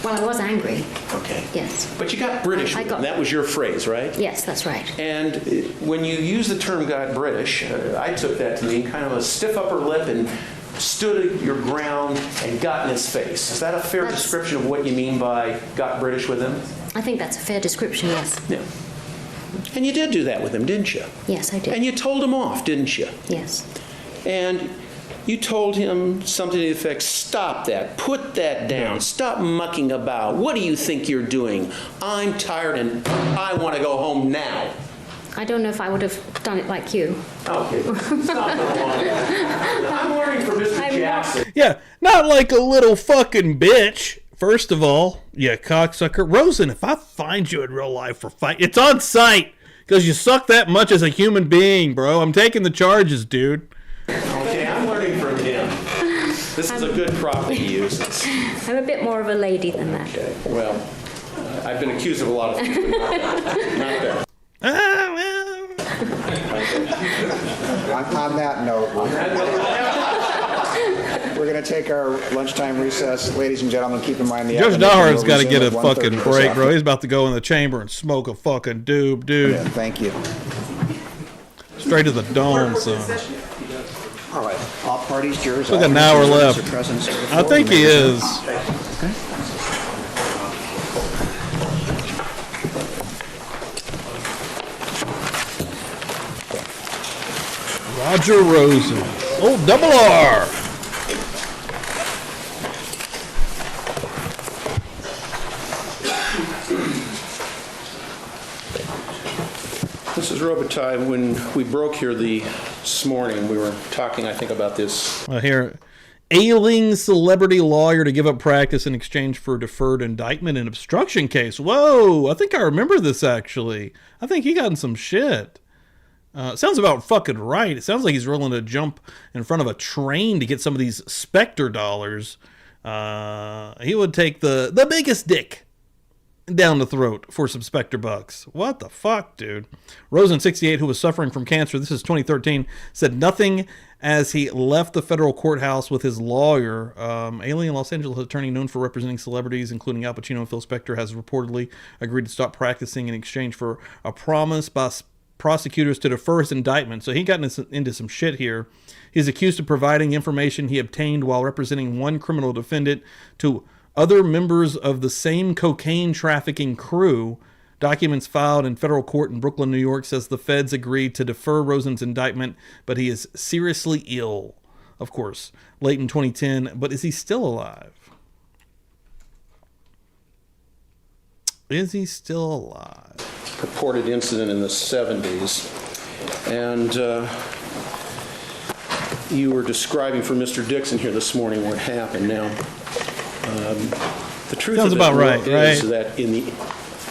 Well, I was angry. Okay. Yes. But you got British I with got- him. That was your phrase, right? Yes, that's right. And when you use the term got British, I took that to mean kind of a stiff upper lip and stood your ground and got in his face. Is that a fair description of what you mean by got British with him? I think that's a fair description, yes. Yeah. And you did do that with him, didn't you? Yes, I did. And you told him off, didn't you? Yes. And you told him something to the effect, stop that, put that down, stop mucking about. What do you think you're doing? I'm tired and I want to go home now. I don't know if I would have done it like you. Okay, stop it. I'm learning from Mr. I'm Jackson. Yeah, not like a little fucking bitch. First of all, you cocksucker. Rosen, if I find you in real life for fight, it's on sight. Because you suck that much as a human being, bro. I'm taking the charges, dude. Okay, I'm learning from him. This is a good prop that he uses. I'm a bit more of a lady than that. Okay, well, I've been accused of a lot of things, but not that. Ah, well. On that note, we're going to take our lunchtime recess. Ladies and gentlemen, keep in mind the Judge admonition Dahar's will got to resume get a at 1:30 fucking this break, bro. afternoon. He's about to go in the chamber and smoke a fucking doob, dude. Yeah, thank you. Straight to the dome, son. All right. All parties, jurors. Look, all an hour witnesses left. are present, so the I floor think he remains is. open. Roger Rosen. Oh, double R. Mrs. Robitaille, when we broke here this morning, we were talking, I think, about this. Here, ailing celebrity lawyer to give up practice in exchange for deferred indictment in obstruction case. Whoa, I think I remember this, actually. I think he got in some shit. Sounds about fucking right. It sounds like he's willing to jump in front of a train to get some of these Spector dollars. He would take the biggest dick down the throat for some Spector bucks. What the fuck, dude? Rosen, 68, who was suffering from cancer, this is 2013, said nothing as he left the federal courthouse with his lawyer. Alien Los Angeles attorney known for representing celebrities, including Al Pacino and Phil Spector, has reportedly agreed to stop practicing in exchange for a promise by prosecutors to defer his indictment. So he got into some shit here. He's accused of providing information he obtained while representing one criminal defendant to other members of the same cocaine trafficking crew. Documents filed in federal court in Brooklyn, New York, says the feds agreed to defer Rosen's indictment, but he is seriously ill. Of course, late in 2010, but is he still alive? Is he still alive? Purported incident in the 70s. And you were describing for Mr. Dixon here this morning what happened. Now, the truth Sounds of it about right, is right? that in the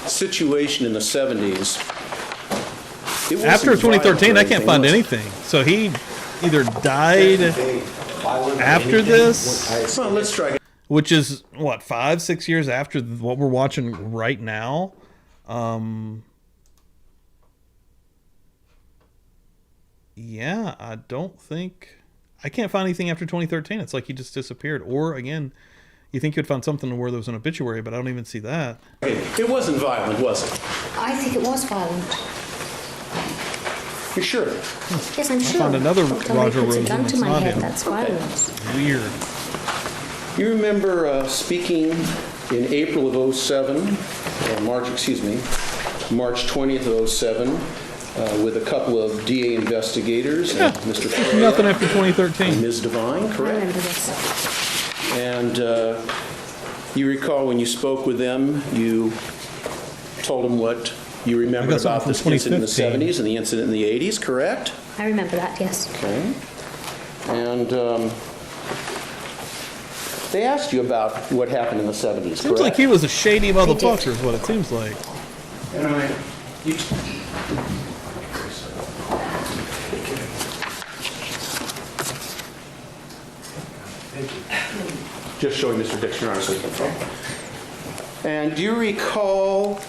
situation in the 70s, it wasn't After 2013, violent I or can't find was it? anything. So he either died after this, Well, let's try. which is, what, 5-6 years after what we're watching right now? Yeah, I don't think... I can't find anything after 2013. It's like he just disappeared. Or, again, you think you'd find something where there was an obituary, but I don't even see that. It wasn't violent, was it? I think it was violent. You sure? Yes, I'm sure. found another Don't tell me Roger puts a Rosen. gun to It's my not head. him. That's violence. Weird. You remember speaking in April of 07, or March 20th of 07, with a couple of DA investigators, Yeah, and Mr. there's Freya nothing after and 2013. Ms. Devine, I correct? remember this. And you recall when you spoke with them, you told them what you I remembered got about something this from incident in the 2015. 70s and the incident in the 80s, correct? I remember that, yes. Okay. And they asked you about what happened in the 70s, Seems like correct? he was a shady motherfucker is what it seems like. Just showing Mr. Dixon on phone. And do you recall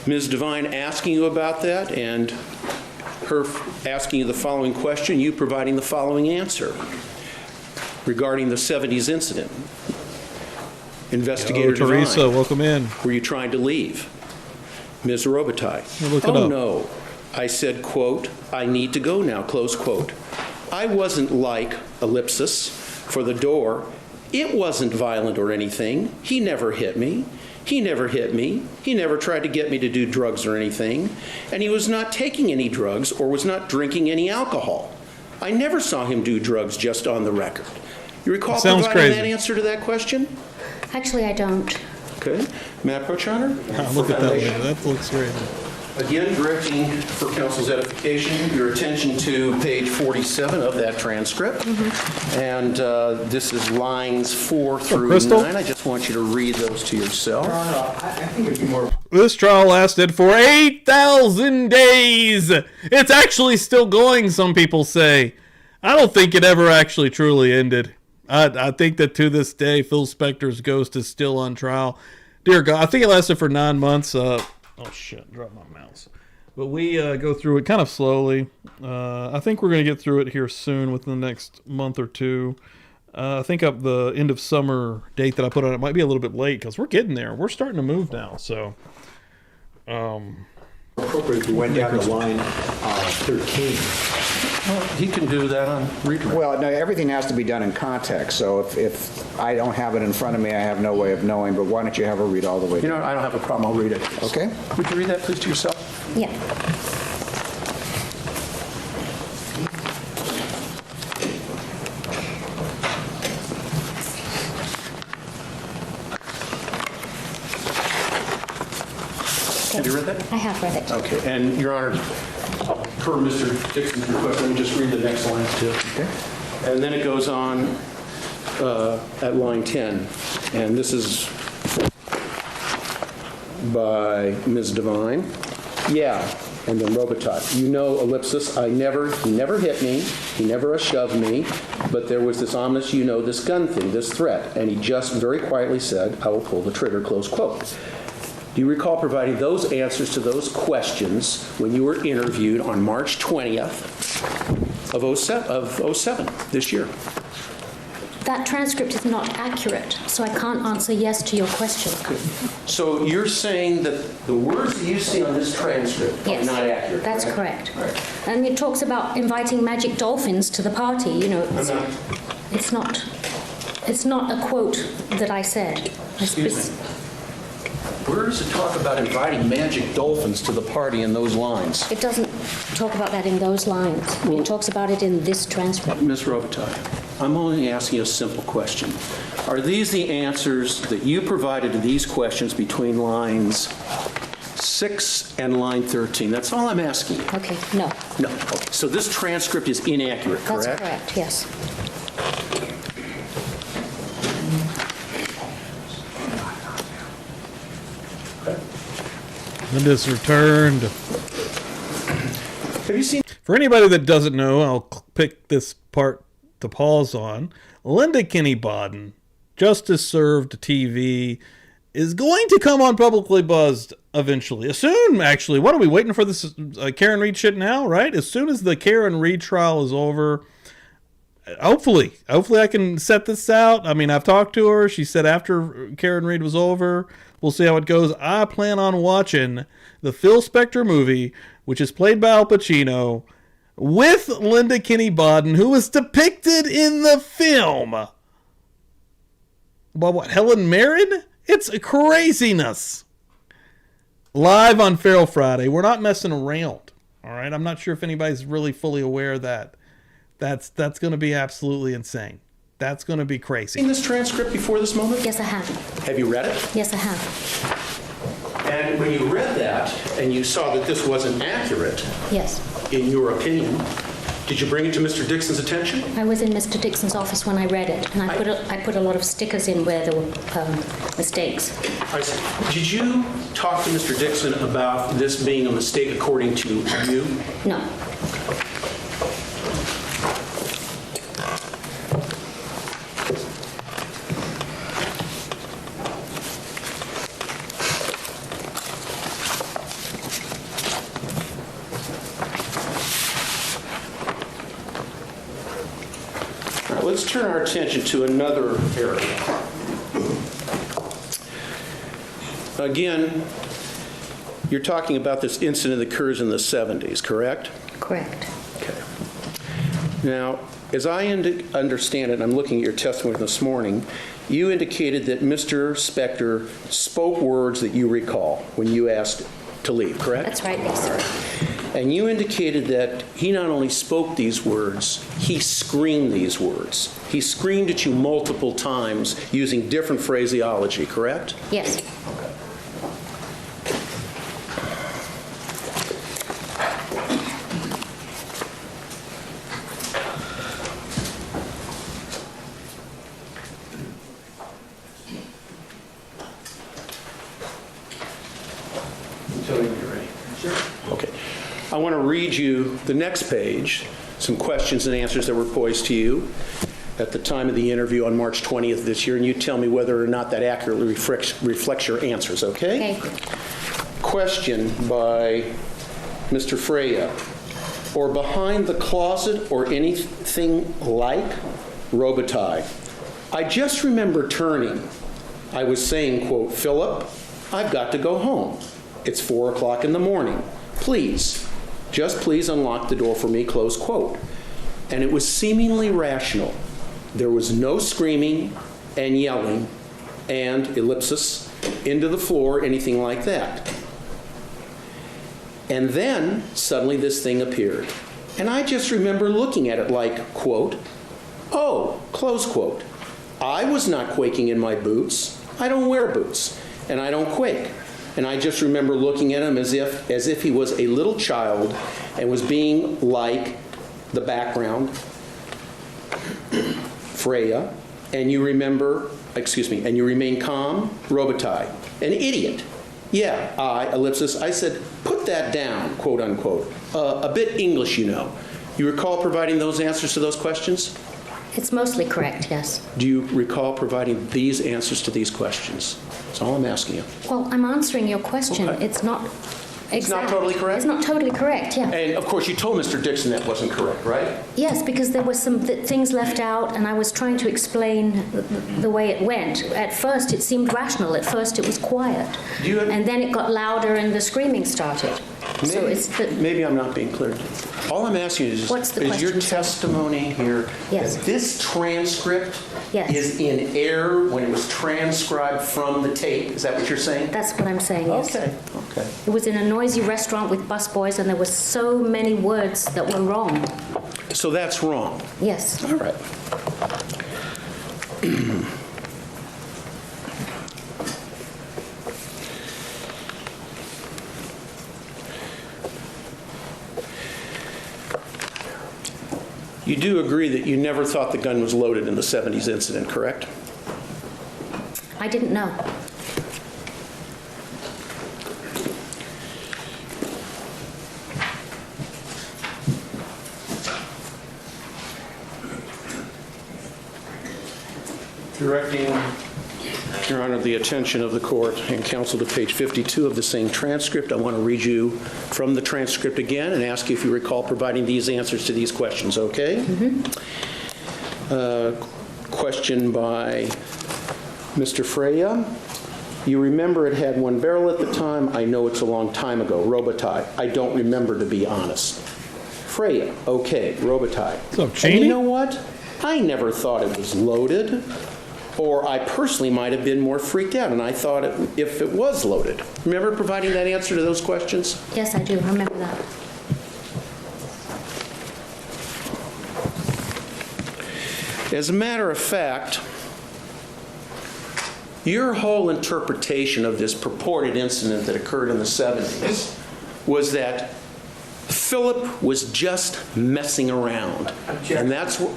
Ms. Devine asking you about that and her asking you the following question, you providing the following answer regarding the 70s incident? Investigator Oh, Teresa, Devine, welcome in. were you trying to leave? Ms. Robitaille, Yeah, look it oh up. no. I said, quote, I need to go now, close quote. I wasn't like ellipsis for the door. It wasn't violent or anything. He never hit me. He never hit me. He never tried to get me to do drugs or anything. And he was not taking any drugs or was not drinking any alcohol. I never saw him do drugs, just on the record. You recall Sounds providing crazy. that answer to that question? Actually, I don't. Okay. May I approach, Your Honor? Look at that later. That looks great. Again, directing for counsel's edification, your attention to page 47 of that transcript. And this is lines 4 through Crystal? 9. I just want you to read those to yourself. I think it'd be more. This trial lasted for 8,000 days. It's actually still going, some people say. I don't think it ever actually truly ended. I think that to this day, Phil Spector's ghost is still on trial. Dear God, I think it lasted for 9 months. Oh, shit, dropped my mouse. But we go through it kind of slowly. I think we're going to get through it here soon, within the next month or two. I think up the end of summer date that I put on it might be a little bit late, because we're getting there. We're starting to move now, so... Appropriate if you went down to line 13. He can do that on redirect. Well, no, everything has to be done in context, so if I don't have it in front of me, I have no way of knowing, but why don't you have her read all the way? You know, I don't have a problem. I'll read it. Okay. Would you read that, please, to yourself? Yeah. Have you read that? I have read it. Okay, and Your Honor, per Mr. Dixon's request, let me just read the next lines too. Okay. And then it goes on at line 10, and this is by Ms. Devine. Yeah, and then Robitaille. You know, ellipsis, he never hit me, he never shoved me, but there was this ominous, this gun thing, this threat, and he just very quietly said, I will pull the trigger, close quote. Do you recall providing those answers to those questions when you were interviewed on March 20th of 07, this year? That transcript is not accurate, so I can't answer yes to your question. So you're saying that the words that you see on this transcript Yes, are not accurate? that's right? correct. All right. And it talks about inviting magic dolphins to the party. It's not a quote that I said. Excuse me. Where does it talk about inviting magic dolphins to the party in those lines? It doesn't talk about that in those lines. It talks about it in this transcript. Ms. Robitaille, I'm only asking you a simple question. Are these the answers that you provided to these questions between lines 6 and line 13? That's all I'm asking you. Okay, no. No. Okay. So this transcript is inaccurate, correct? That's correct, yes. Linda's returned. Have you seen? For anybody that doesn't know, I'll pick this part to pause on. Linda Kinney Bodden, Justice Served TV, is going to come on Publicly Buzzed eventually. Soon, actually. What are we waiting for this Karen Reed shit now, right? As soon as the Karen Reed trial is over, hopefully I can set this out. I mean, I've talked to her. She said after Karen Reed was over, we'll see how it goes. I plan on watching the Phil Spector movie, which is played by Al Pacino, with Linda Kinney Bodden, who was depicted in the film. Well, what, Helen Mirren? It's craziness. Live on Feral Friday. We're not messing around. All right? I'm not sure if anybody's really fully aware of that. That's going to be absolutely insane. That's going to be crazy. Seen this transcript before this moment? Yes, I have. Have you read it? Yes, I have. And when you read that and you saw that this wasn't accurate, Yes. in your opinion, did you bring it to Mr. Dixon's attention? I was in Mr. Dixon's office when I read it, and I put a lot of stickers in where there were mistakes. I see. Did you talk to Mr. Dixon about this being a mistake according to you? No. Let's turn our attention to another area. Again, you're talking about this incident that occurs in the 70s, correct? Correct. Okay. Now, as I understand it, I'm looking at your testimony this morning, you indicated that Mr. Spector spoke words that you recall when you asked to leave, correct? That's right, yes, sir. And you indicated that he not only spoke these words, he screamed these words. He screamed at you multiple times using different phraseology, correct? Yes. Tell me when you're ready. Sure. Okay. I want to read you the next page, some questions and answers that were posed to you at the time of the interview on March 20th this year, and you tell me whether or not that accurately reflects your answers, okay? Okay. Question by Mr. Freya. Or behind the closet or anything like Robitaille. I just remember turning. I was saying, quote, Philip, I've got to go home. It's 4 o'clock in the morning. Please, just please unlock the door for me, close quote. And it was seemingly rational. There was no screaming and yelling and ellipsis into the floor, anything like that. And then suddenly this thing appeared. And I just remember looking at it like, quote, oh, close quote. I was not quaking in my boots. I don't wear boots, and I don't quake. And I just remember looking at him as if he was a little child and was being like the background, Freya, and you remain calm, Robitaille, an idiot. Yeah, ellipsis, I said, put that down, quote unquote. A bit English, you know. You recall providing those answers to those questions? It's mostly correct, yes. Do you recall providing these answers to these questions? That's all I'm asking you. Well, I'm answering your question. Okay. It's not exact. It's not totally correct? It's not totally correct, yeah. And of course, you told Mr. Dixon that wasn't correct, right? Yes, because there were some things left out, and I was trying to explain the way it went. At first, it seemed rational. At first, it was quiet. And then it got louder, and the screaming started. So it's Maybe I'm not being clear. All I'm asking you is, What's the is your question, sir? testimony here Yes. that this transcript Yes. is in error when it was transcribed from the tape? Is that what you're saying? That's what I'm saying, yes. Okay. It was in a noisy restaurant with busboys, and there were so many words that were wrong. So that's wrong. Yes. All right. You do agree that you never thought the gun was loaded in the 70s incident, correct? I didn't know. Directing, Your Honor, the attention of the court and counsel to page 52 of the same transcript. I want to read you from the transcript again and ask you if you recall providing these answers to these questions, okay? Question by Mr. Freya. You remember it had one barrel at the time. I know it's a long time ago. Robitaille. I don't remember, to be honest. Freya. Okay. Robitaille. So, And Cheney? you know what? I never thought it was loaded. Or I personally might have been more freaked out, and I thought if it was loaded. Remember providing that answer to those questions? Yes, I do. I remember that. As a matter of fact, your whole interpretation of this purported incident that occurred in the 70s was that Philip was just messing around. And that's what...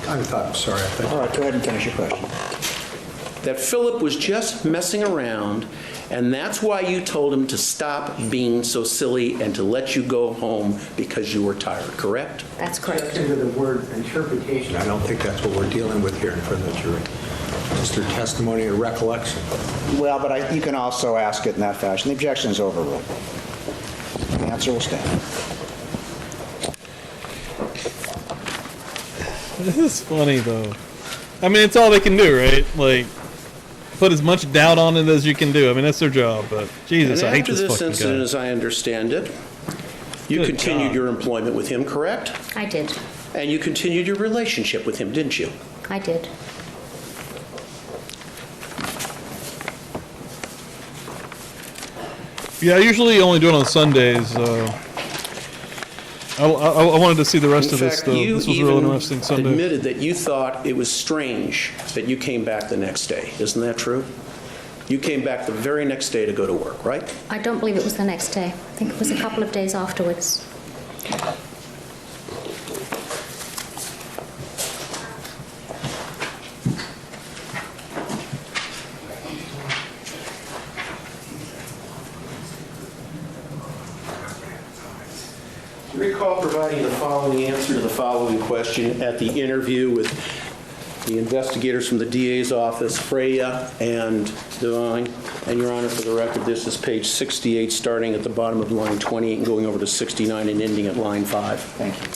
I'm sorry. All right, go ahead and finish your question. That Philip was just messing around, and that's why you told him to stop being so silly and to let you go home because you were tired, correct? That's correct. Into the word interpretation, I don't think that's what we're dealing with here in front of the jury. Just their testimony or recollection. Well, but you can also ask it in that fashion. The objection is overruled. The answer will stand. This is funny, though. I mean, it's all they can do, right? Like, put as much doubt on it as you can do. I mean, that's their job, but Jesus, And I hate after this this fucking incident, guy. as I understand it, You Good continued God. your employment with him, correct? I did. And you continued your relationship with him, didn't you? I did. Yeah, I usually only do it on Sundays. I wanted to see the rest In of this. fact, Though. you This was a real even interesting Sunday. admitted that you thought it was strange that you came back the next day. Isn't that true? You came back the very next day to go to work, right? I don't believe it was the next day. I think it was a couple of days afterwards. Recall providing the following answer to the following question at the interview with the investigators from the DA's office, Freya and Devine. And, Your Honor, for the record, this is page 68, starting at the bottom of line 28 and going over to 69 and ending at line 5. Thank you.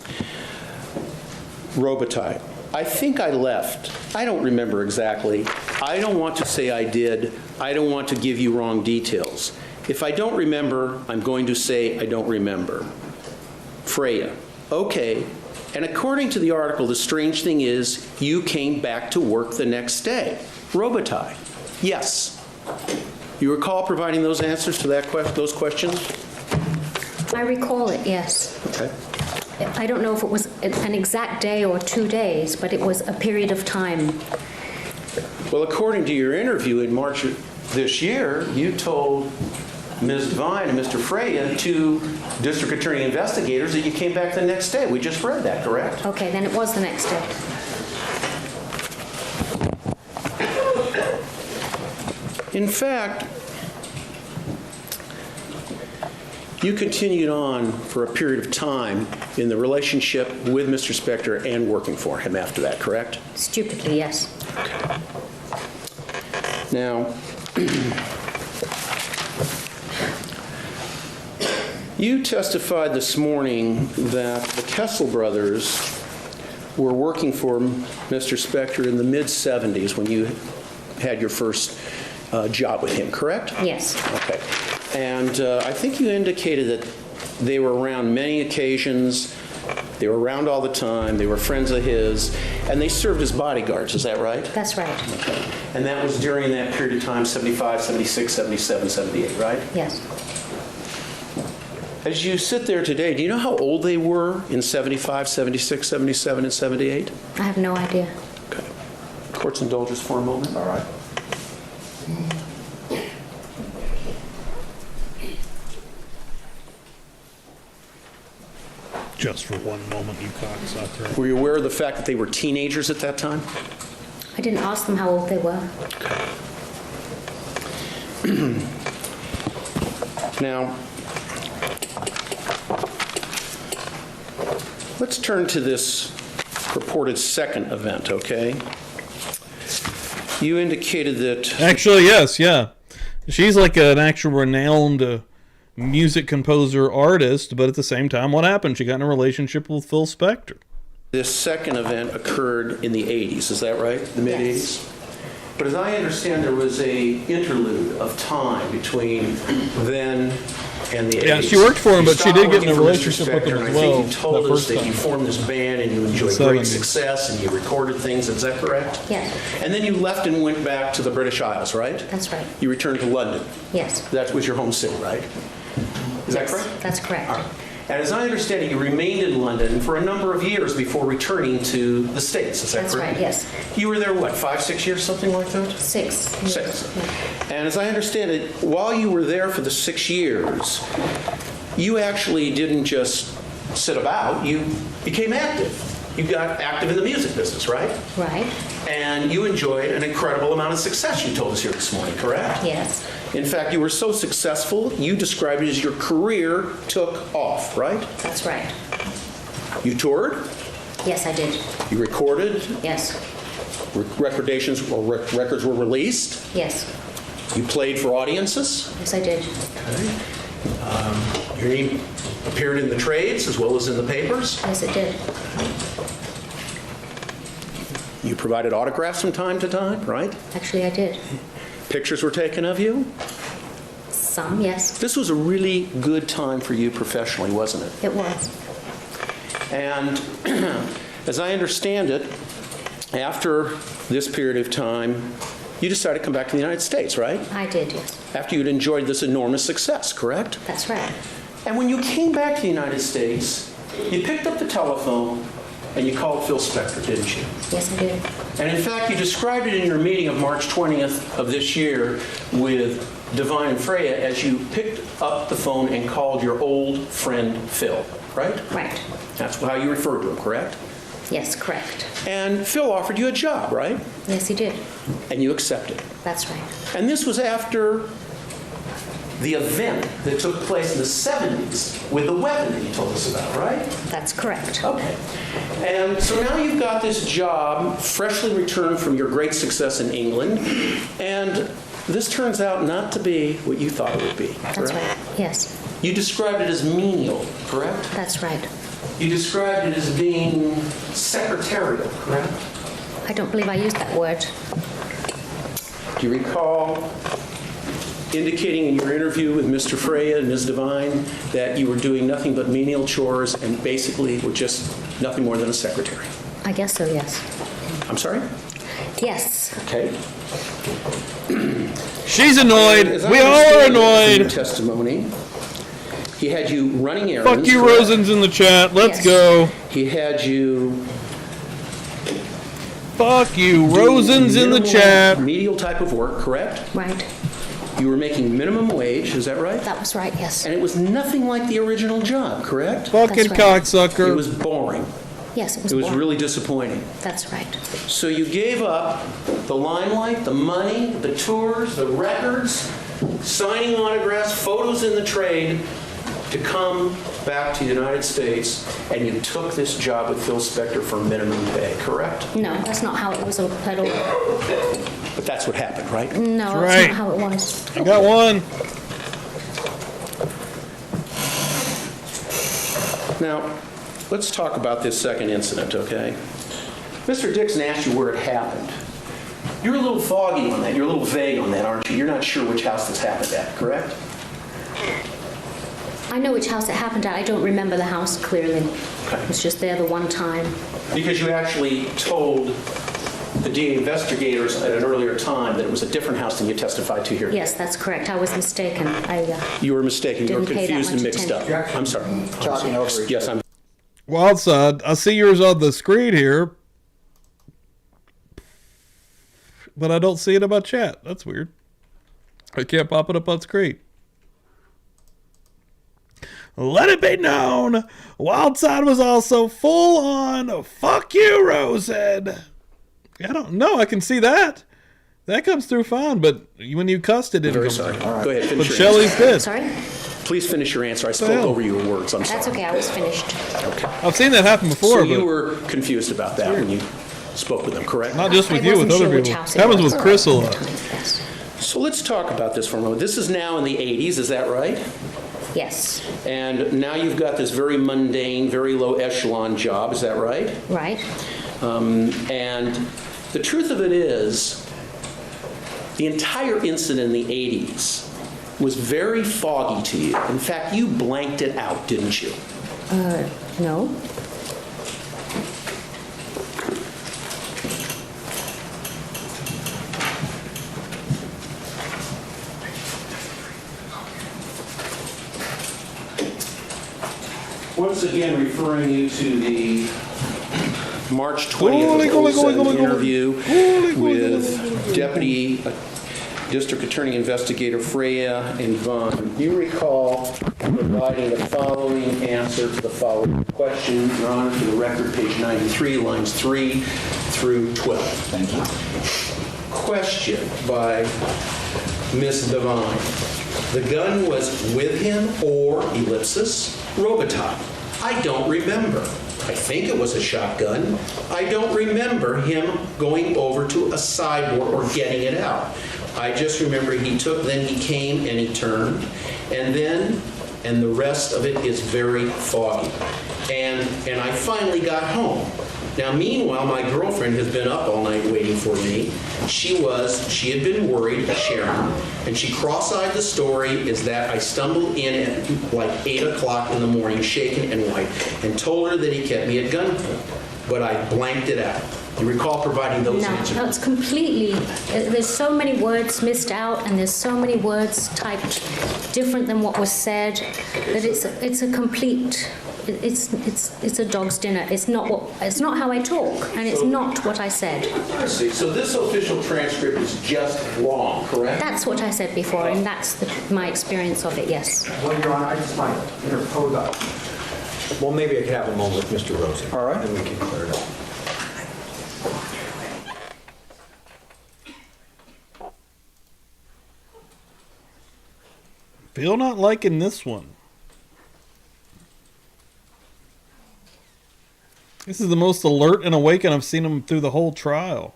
Robitaille. I think I left. I don't remember exactly. I don't want to say I did. I don't want to give you wrong details. If I don't remember, I'm going to say I don't remember. Freya. Okay. And according to the article, the strange thing is you came back to work the next day. Robitaille. Yes. You recall providing those answers to those questions? I recall it, yes. Okay. I don't know if it was an exact day or 2 days, but it was a period of time. Well, according to your interview in March of this year, you told Ms. Devine and Mr. Freya, two district attorney investigators, that you came back the next day. We just read that, correct? Okay, then it was the next day. In fact, you continued on for a period of time in the relationship with Mr. Spector and working for him after that, correct? Stupidly, yes. Now, you testified this morning that the Kessel brothers were working for Mr. Spector in the mid-'70s when you had your first job with him, correct? Yes. Okay. And I think you indicated that they were around many occasions, they were around all the time, they were friends of his, and they served as bodyguards, is that right? That's right. Okay. And that was during that period of time, 75, 76, 77, 78, right? Yes. As you sit there today, do you know how old they were in 75, 76, 77, and 78? I have no idea. Okay. Court's indulgence for a moment. All right. Just for one moment, you cocksucker. Were you aware of the fact that they were teenagers at that time? I didn't ask them how old they were. Now, let's turn to this purported second event, okay? You indicated that Actually, yes, yeah. She's like an actual renowned music composer artist, but at the same time, what happened? She got in a relationship with Phil Spector. this second event occurred in the 80s, is that right? The mid-80s? Yes. But as I understand, there was a interlude of time between then and the 80s. Yeah, she worked for him, but she did get in a You stopped working for Mr. relationship with him Spector, as and well, I think you told that us first that time. you formed this band and you enjoyed The great 70s. success and you recorded things, is that correct? Yes. And then you left and went back to the British Isles, right? That's right. You returned to London. Yes. That was your home city, right? Is that Yes, correct? that's correct. All right. And as I understand it, you remained in London for a number of years before returning to the States, is that That's correct? right, yes. You were there, what, 5, 6 years, something like that? 6. Six. Yeah. And as I understand it, while you were there for the 6 years, you actually didn't just sit about, you became active. You got active in the music business, right? Right. And you enjoyed an incredible amount of success, you told us here this morning, correct? Yes. In fact, you were so successful, you described it as your career took off, right? That's right. You toured, Yes, I did. you recorded, Yes. records were released, Yes. you played for audiences, Yes, I did. your name appeared in the trades as well as in the papers, Yes, it did. you provided autographs from time to time, right? Actually, I did. Pictures were taken of you, Some, yes, This was a really good time for you professionally, wasn't it? it was. And as I understand it, after this period of time, you decided to come back to the United States, right? I did, yes. After you'd enjoyed this enormous success, correct? That's right. And when you came back to the United States, you picked up the telephone and you called Phil Spector, didn't you? Yes, I did. And in fact, you described it in your meeting of March 20th of this year with Divine and Freya as you picked up the phone and called your old friend Phil, right? Right. That's how you referred to him, correct? Yes, correct. And Phil offered you a job, right? Yes, he did. And you accepted. That's right. And this was after the event that took place in the 70s with the weapon that you told us about, right? That's correct. Okay. And so now you've got this job, freshly returned from your great success in England, and this turns out not to be what you thought it would be, correct? That's right. Yes, You described it as menial, correct? that's right. You described it as being secretarial, correct? I don't believe I used that word. Do you recall indicating in your interview with Mr. Freya and Ms. Devine that you were doing nothing but menial chores and basically were just nothing more than a secretary? I guess so, yes. I'm sorry? Yes. Okay. She's annoyed. As I We all are understand it from your annoyed. testimony, he had you running errands. Fuck you, correct? Rosen's in the chat. Let's Yes. go. He had you Fuck you, Rosen's in the minimal, chat. Medial type of work, correct? Right. You were making minimum wage, is that right? That was right, yes. And it was nothing like the original job, correct? Fucking That's right. cocksucker. It was boring. Yes, it was It was boring. really disappointing. That's right. So you gave up the limelight, the money, the tours, the records, signing autographs, photos in the trade to come back to the United States, and you took this job with Phil Spector for minimum pay, correct? No, that's not how it was at all. But that's what happened, right? No, that's right. not how it was. I got one. Now, let's talk about this second incident, okay? Mr. Dixon asked you where it happened. You're a little foggy on that. You're a little vague on that, aren't you? You're not sure which house this happened at, correct? I know which house it happened at. I don't remember the house clearly. Okay. It was just there the one time. Because you actually told the DA investigators at an earlier time that it was a different house than you testified to here. Yes, that's correct. I was mistaken. You were mistaken. You were Didn't pay that confused and much mixed up. attention. I'm sorry. Talking over each Yes, I'm. Wildside, I see yours on the screen here, but I don't see it in my chat. That's weird. I can't pop it up on screen. Let it be known, Wildside was also full on fuck you, Rosen. I don't know. I can see that. That comes through fine, but when you cussed, it didn't Very come sorry. through. Go ahead. But Finish your Shelley's answer. did. Sorry? Please finish your answer. I spoke hell? over your words. I'm sorry. That's okay. I was finished. Okay. I've seen that happen before, So you but were confused about that when you spoke with them, correct? not just with I you, with wasn't other sure which people. house it Happens was. with Chris a lot. Yes. So let's talk about this for a moment. This is now in the 80s, is that right? Yes. And now you've got this very mundane, very low echelon job, is that right? Right. And the truth of it is, the entire incident in the 80s was very foggy to you. In fact, you blanked it out, didn't you? No. Once again, referring you to the March 20th Holy, 07 interview with Deputy District Attorney Investigator Freya and Vaughn. You recall providing the following answer to the following question, Your Honor, for the record, page 93, lines 3 through 12. Thank you. Question by Miss Devine. The gun was with him or ellipsis? Robitaille. I don't remember. I think it was a shotgun. I don't remember him going over to a sideboard or getting it out. I just remember then he came and he turned, and the rest of it is very foggy. and I finally got home. Now, meanwhile, my girlfriend has been up all night waiting for me. She had been worried, Sharon, and she cross-eyed the story is that I stumbled in at like 8 o'clock in the morning, shaken and white, and told her that he kept me at gunpoint. But I blanked it out. You recall providing those No, answers? that's completely, there's so many words missed out and there's so many words typed different than what was said that it's a complete, it's a dog's dinner. It's not how I talk and it's not what I said. I see. So this official transcript is just wrong, correct? That's what I said before and that's my experience of it, yes. Well, Your Honor, I just might interpose that. Well, maybe I could have a moment with Mr. Rosen. All right. And we can clear it up. Feel not liking this one. This is the most alert and awakened I've seen him through the whole trial.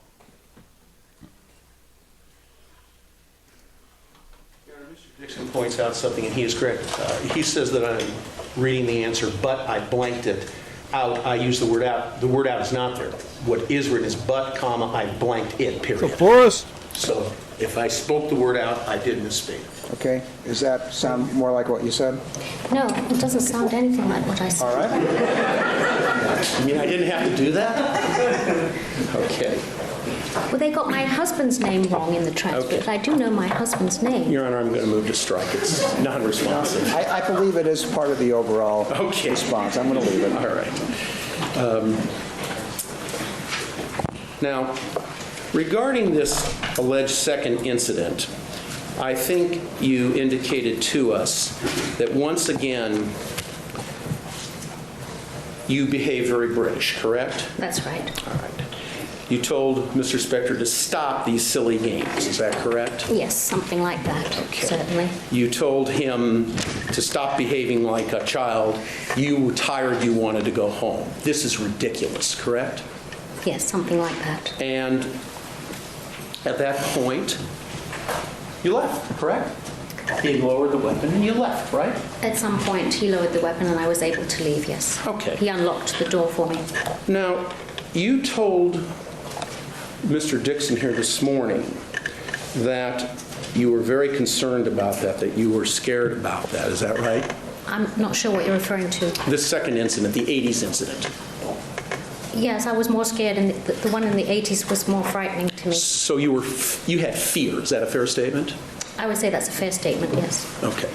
Mr. Dixon points out something, and he is correct. He says that I'm reading the answer, but I blanked it out. I used the word out. The word out is not there. What is written is but, comma, I blanked it, So period. Forrest, So if I spoke the word out, I did misspeak. Okay, does that sound more like what you said? No, it doesn't sound anything like what I said. All right. You mean I didn't have to do that? Okay. Well, they got my husband's name wrong in the transcript. Okay. I do know my husband's name. Your Honor, I'm going to move to strike. It's non-responsive. I believe it is part of the overall Okay. response. I'm going to leave it. All right. Now, regarding this alleged second incident, I think you indicated to us that once again, you behave very British, correct? That's right. All right. You told Mr. Spector to stop these silly games, is that correct? Yes, something like that, Okay. certainly. You told him to stop behaving like a child. You were tired, you wanted to go home. This is ridiculous, correct? Yes, something like that. And at that point, you left, correct? He lowered the weapon and you left, right? At some point, he lowered the weapon and I was able to leave, yes. Okay. He unlocked the door for me. Now, you told Mr. Dixon here this morning that you were very concerned about that you were scared about that. Is that right? I'm not sure what you're referring to. This second incident, the 80s incident. Yes, I was more scared, and the one in the 80s was more frightening to me. So you had fear. Is that a fair statement? I would say that's a fair statement, yes. Okay.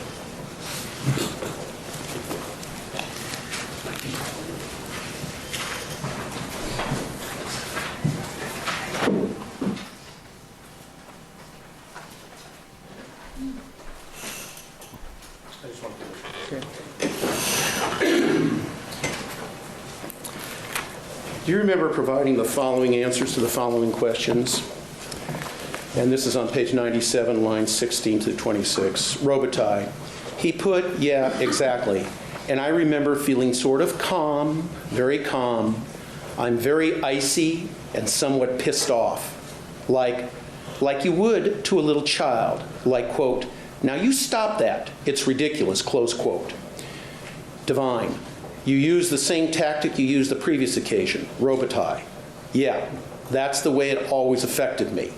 Do you remember providing the following answers to the following questions? And this is on page 97, lines 16 to 26. Robitaille. He put, yeah, exactly. And I remember feeling sort of calm, very calm. I'm very icy and somewhat pissed off. Like you would to a little child. Like, quote, now you stop that. It's ridiculous, close quote. Divine. You use the same tactic you used the previous occasion. Robitaille. Yeah, that's the way it always affected me.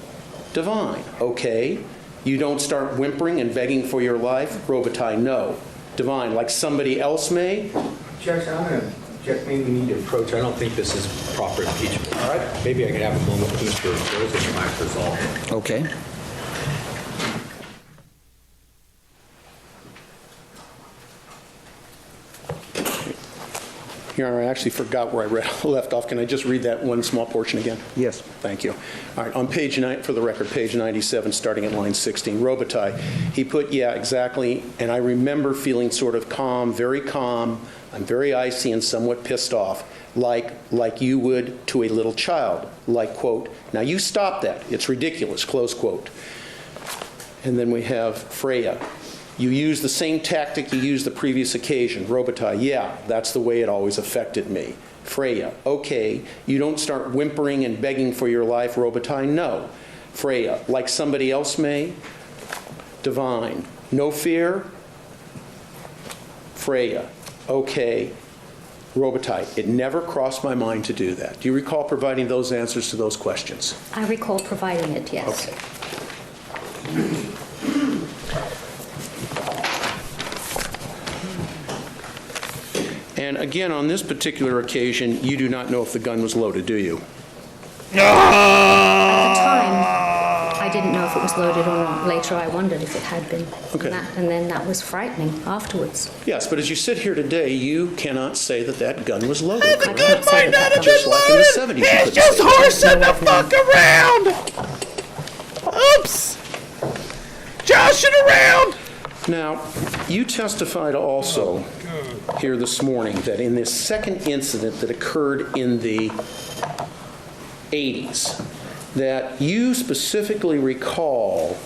Divine. Okay. You don't start whimpering and begging for your life? Robitaille. No. Divine. Like somebody else may? Judge, I'm going to object. Maybe we need to approach. I don't think this is proper impeachment. All right. Maybe I could have a moment with Mr. Rosen and might resolve. Okay. Your Honor, I actually forgot where I left off. Can I just read that one small portion again? Yes. Thank you. All right, on page 9, for the record, page 97, starting at line 16, Robitaille, he put, yeah, exactly, and I remember feeling sort of calm, very calm. I'm very icy and somewhat pissed off, like you would to a little child, like, quote, now you stop that. It's ridiculous, close quote. And then we have Freya. You use the same tactic you used the previous occasion. Robitaille, yeah, that's the way it always affected me. Freya, okay, you don't start whimpering and begging for your life. Robitaille, no. Freya, like somebody else may. Divine, no fear. Freya, okay, Robitaille, it never crossed my mind to do that. Do you recall providing those answers to those questions? I recall providing it, yes. Okay. And again, on this particular occasion, you do not know if the gun was loaded, do you? At the time, I didn't know if it was loaded or not. Later, I wondered if it had been. Okay. And then that was frightening afterwards. Yes, but as you sit here today, you cannot say that that gun was loaded. I can't say that that Just like in the 70s, you couldn't Just say that. horsing the fuck around! Oops! Joshing around! Now, you testified also here this morning that in this second incident that occurred in the 80s, that you specifically recall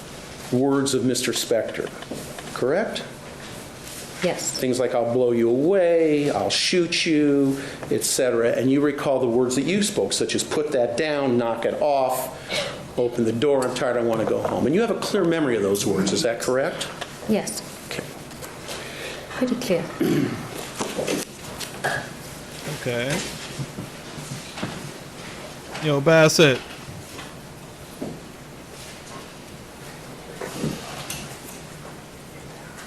words of Mr. Spector, correct? Yes. Things like, I'll blow you away, I'll shoot you, etc. And you recall the words that you spoke, such as put that down, knock it off, open the door, I'm tired, I want to go home. And you have a clear memory of those words, is that correct? Yes. Okay. Pretty clear. Okay. Yo, Bassett.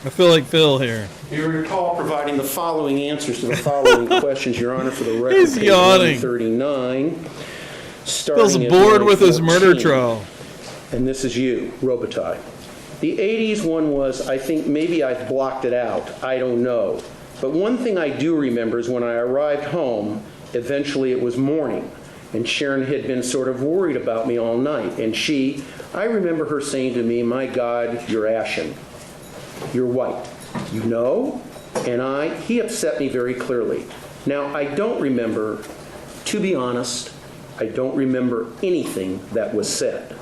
I feel like Phil here. You recall providing the following answers to the following questions, Your Honor, for the record. He's page yawning. 139. Phil's Starting at bored line with his murder 14. trial. And this is you, Robitaille. The 80s one was, I think maybe I blocked it out. I don't know. But one thing I do remember is when I arrived home, eventually it was morning, and Sharon had been sort of worried about me all night. And I remember her saying to me, my God, you're ashen. You're white. You know? And he upset me very clearly. Now, I don't remember, to be honest, I don't remember anything that was said.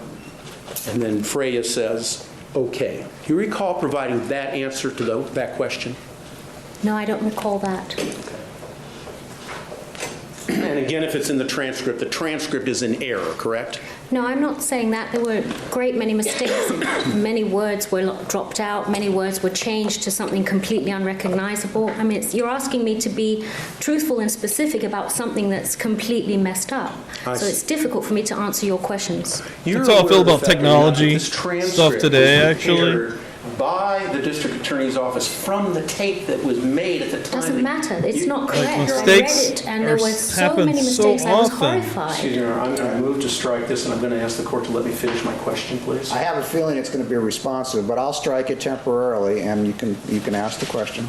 And then Freya says, okay. Do you recall providing that answer to that question? No, I don't recall that. And again, if it's in the transcript is in error, correct? No, I'm not saying that. There were a great many mistakes. Many words were dropped out. Many words were changed to something completely unrecognizable. I mean, you're asking me to be truthful and specific about something that's completely messed up. So it's difficult for me to answer your questions. That's how I feel about technology stuff today, actually. By the district attorney's office from the tape that was made at the time. Doesn't matter. It's not correct. mistakes I read it, and there were so happen many so mistakes. I was often. horrified. Excuse me, Your Honor, I'm going to move to strike this, and I'm going to ask the court to let me finish my question, please. I have a feeling it's going to be responsive, but I'll strike it temporarily, and you can ask the question.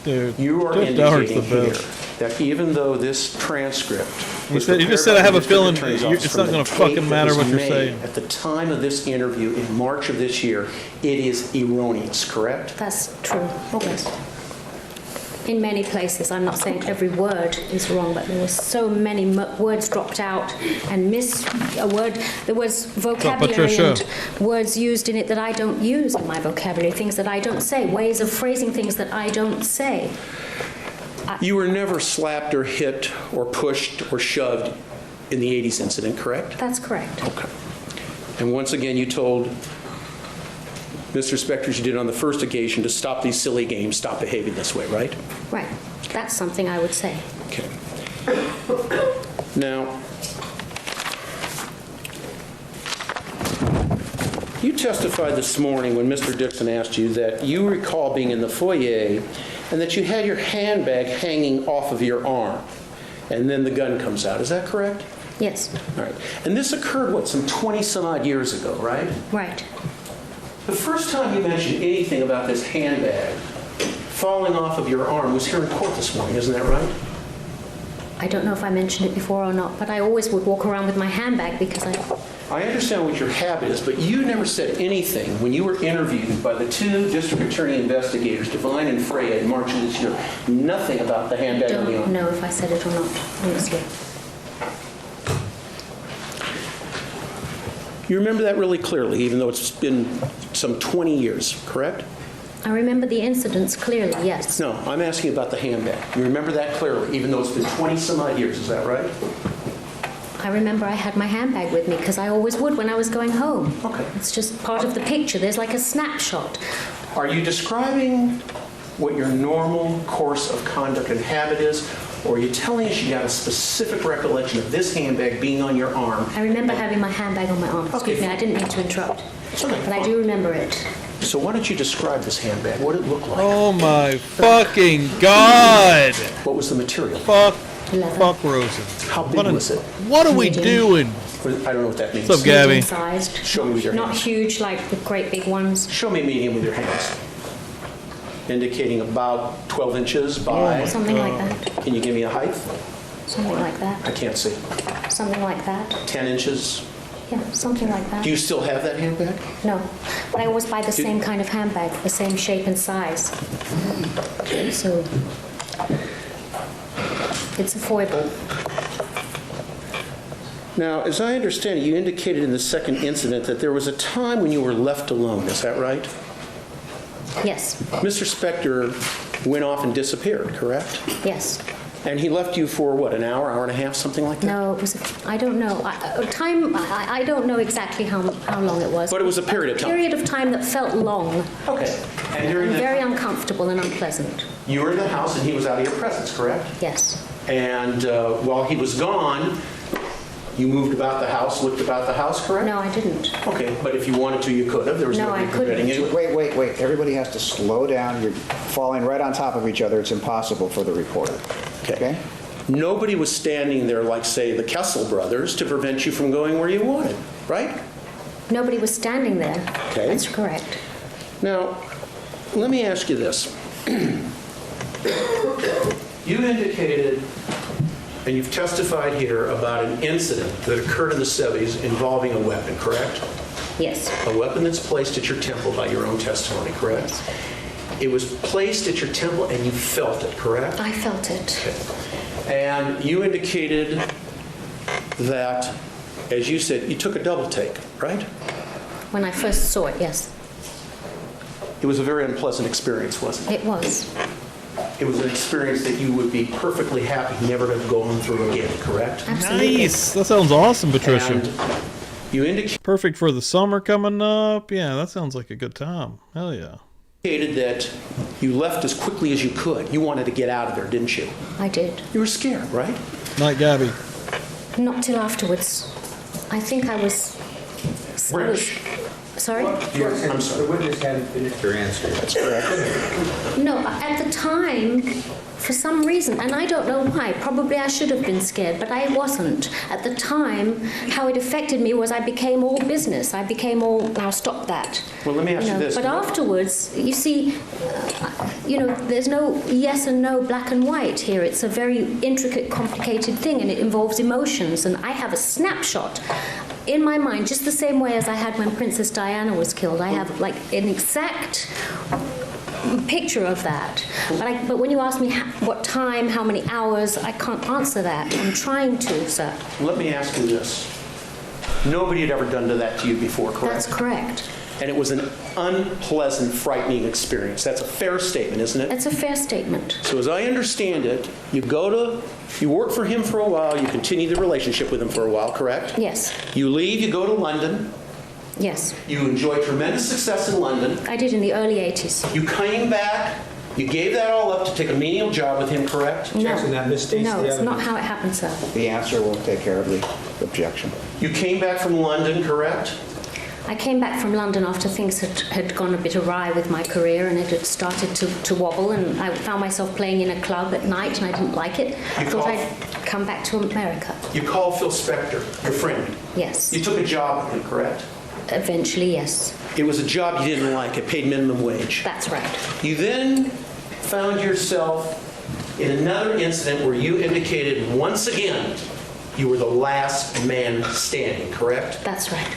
Dude, You are Jeff Doward's indicating the here best. that even though this transcript You was said- you just prepared said I by have the a feeling district attorney's you- office it's from not gonna the tape fucking that matter was what you're made saying. At the time of this interview in March of this year, it is erroneous, correct? That's true. Yes. In many places, I'm not saying every word is wrong, but there were so many words dropped out and there was vocabulary Patricia. and words used in it that I don't use in my vocabulary, things that I don't say, ways of phrasing things that I don't say. You were never slapped or hit or pushed or shoved in the 80s incident, correct? That's correct. Okay. And once again, you told Mr. Spector, as you did on the first occasion, to stop these silly games, stop behaving this way, right? Right. That's something I would say. Okay. Now, you testified this morning when Mr. Dixon asked you that you recall being in the foyer and that you had your handbag hanging off of your arm, and then the gun comes out. Is that correct? Yes. All right. And this occurred, some 20-some-odd years ago, right? Right. The first time you mentioned anything about this handbag falling off of your arm was here in court this morning, isn't that right? I don't know if I mentioned it before or not, but I always would walk around with my handbag because I understand what your habit is, but you never said anything when you were interviewed by the two district attorney investigators, Devine and Freya, in March of this year. Nothing about the handbag on the don't arm. know if I said it or not, honestly. You remember that really clearly, even though it's been some 20 years, correct? I remember the incidents clearly, yes. No, I'm asking about the handbag. You remember that clearly, even though it's been 20-some-odd years, is that right? I remember I had my handbag with me because I always would when I was going home. Okay. It's just part of the picture. There's like a snapshot. Are you describing what your normal course of conduct and habit is? Or are you telling us you got a specific recollection of this handbag being on your arm? I remember having my handbag on my arm. Excuse Okay. me, I didn't mean to interrupt. Okay, But I fine. do remember it. So why don't you describe this handbag? What did it look like? Oh my fucking God! What was the material? Fuck, Leather. fuck Rosen. How big What was it? What are we Medium. doing? I don't know what that means. What's up, Gabby? Medium-sized. Show me with your Not hands. huge like the great big ones. Show me medium with your hands. Indicating about 12 inches by, Something like that. can you give me a height? Something like I that. can't see. Something like that. 10 inches? Yeah, something like that. Do you still have that handbag? No, but I always buy the same kind of handbag, the same shape and size. So it's a foible. Now, as I understand it, you indicated in the second incident that there was a time when you were left alone. Is that right? Yes, Mr. Spector went off and disappeared, correct? yes. And he left you for what, an hour, hour and a half, something like that? No, it was, I don't know. I don't know exactly how long it was. But it was a period of time. A period of time that felt long, Okay. And during and that very time, uncomfortable and unpleasant. you were in the house and he was out of your presence, correct? Yes. And while he was gone, you moved about the house, looked about the house, correct? No, I didn't. Okay, but if you wanted to, you could have. There was No, nobody I couldn't. preventing you. Wait. Everybody has to slow down. You're falling right on top of each other. It's impossible for the reporter. Okay? Nobody was standing there like, say, the Kessel brothers to prevent you from going where you wanted, right? Nobody was standing there. Okay. That's correct. Now, let me ask you this. You indicated, and you've testified here about an incident that occurred in the 70s involving a weapon, correct? Yes. A weapon that's placed at your temple by your own testimony, correct? It was placed at your temple and you felt it, correct? I felt it. Okay. And you indicated that, as you said, you took a double take, right? When I first saw it, yes. It was a very unpleasant experience, wasn't it? It was. It was an experience that you would be perfectly happy never to go on through again, correct? Absolutely. Nice. That sounds awesome, Patricia. And you indicated Perfect for the summer coming up. Yeah, that sounds like a good time. Hell yeah. that you left as quickly as you could. You wanted to get out of there, didn't you? I did. You were scared, right? Night, Gabby. Not till afterwards. I think I was. Rich. Sorry? I'm sorry. The witness hadn't finished her answer. That's correct. No, at the time, for some reason, and I don't know why, probably I should have been scared, but I wasn't. At the time, how it affected me was I became all business. I became all, now stop that. Well, let me ask you this. But afterwards, you see, there's no yes and no, black and white here. It's a very intricate, complicated thing, and it involves emotions. And I have a snapshot in my mind, just the same way as I had when Princess Diana was killed. I have like an exact picture of that. But when you ask me what time, how many hours, I can't answer that. I'm trying to, sir. Let me ask you this. Nobody had ever done that to you before, correct? That's correct. And it was an unpleasant, frightening experience. That's a fair statement, isn't it? That's a fair statement. So as I understand it, you work for him for a while, you continue the relationship with him for a while, correct? Yes. You leave, you go to London, Yes. you enjoy tremendous success in London, I did in the early 80s. you came back, you gave that all up to take a menial job with him, correct? Jackson, that misstates No, the it's not evidence. how it happened, sir. The answer will take care of the objection. You came back from London, correct? I came back from London after things had gone a bit awry with my career and it had started to wobble, and I found myself playing in a club at night and I didn't like it. I thought called- I'd come back to America. You called Phil Spector, your friend. Yes. You took a job with him, correct? Eventually, yes. It was a job you didn't like, it paid minimum wage. That's right. You then found yourself in another incident where you indicated once again you were the last man standing, correct? That's right.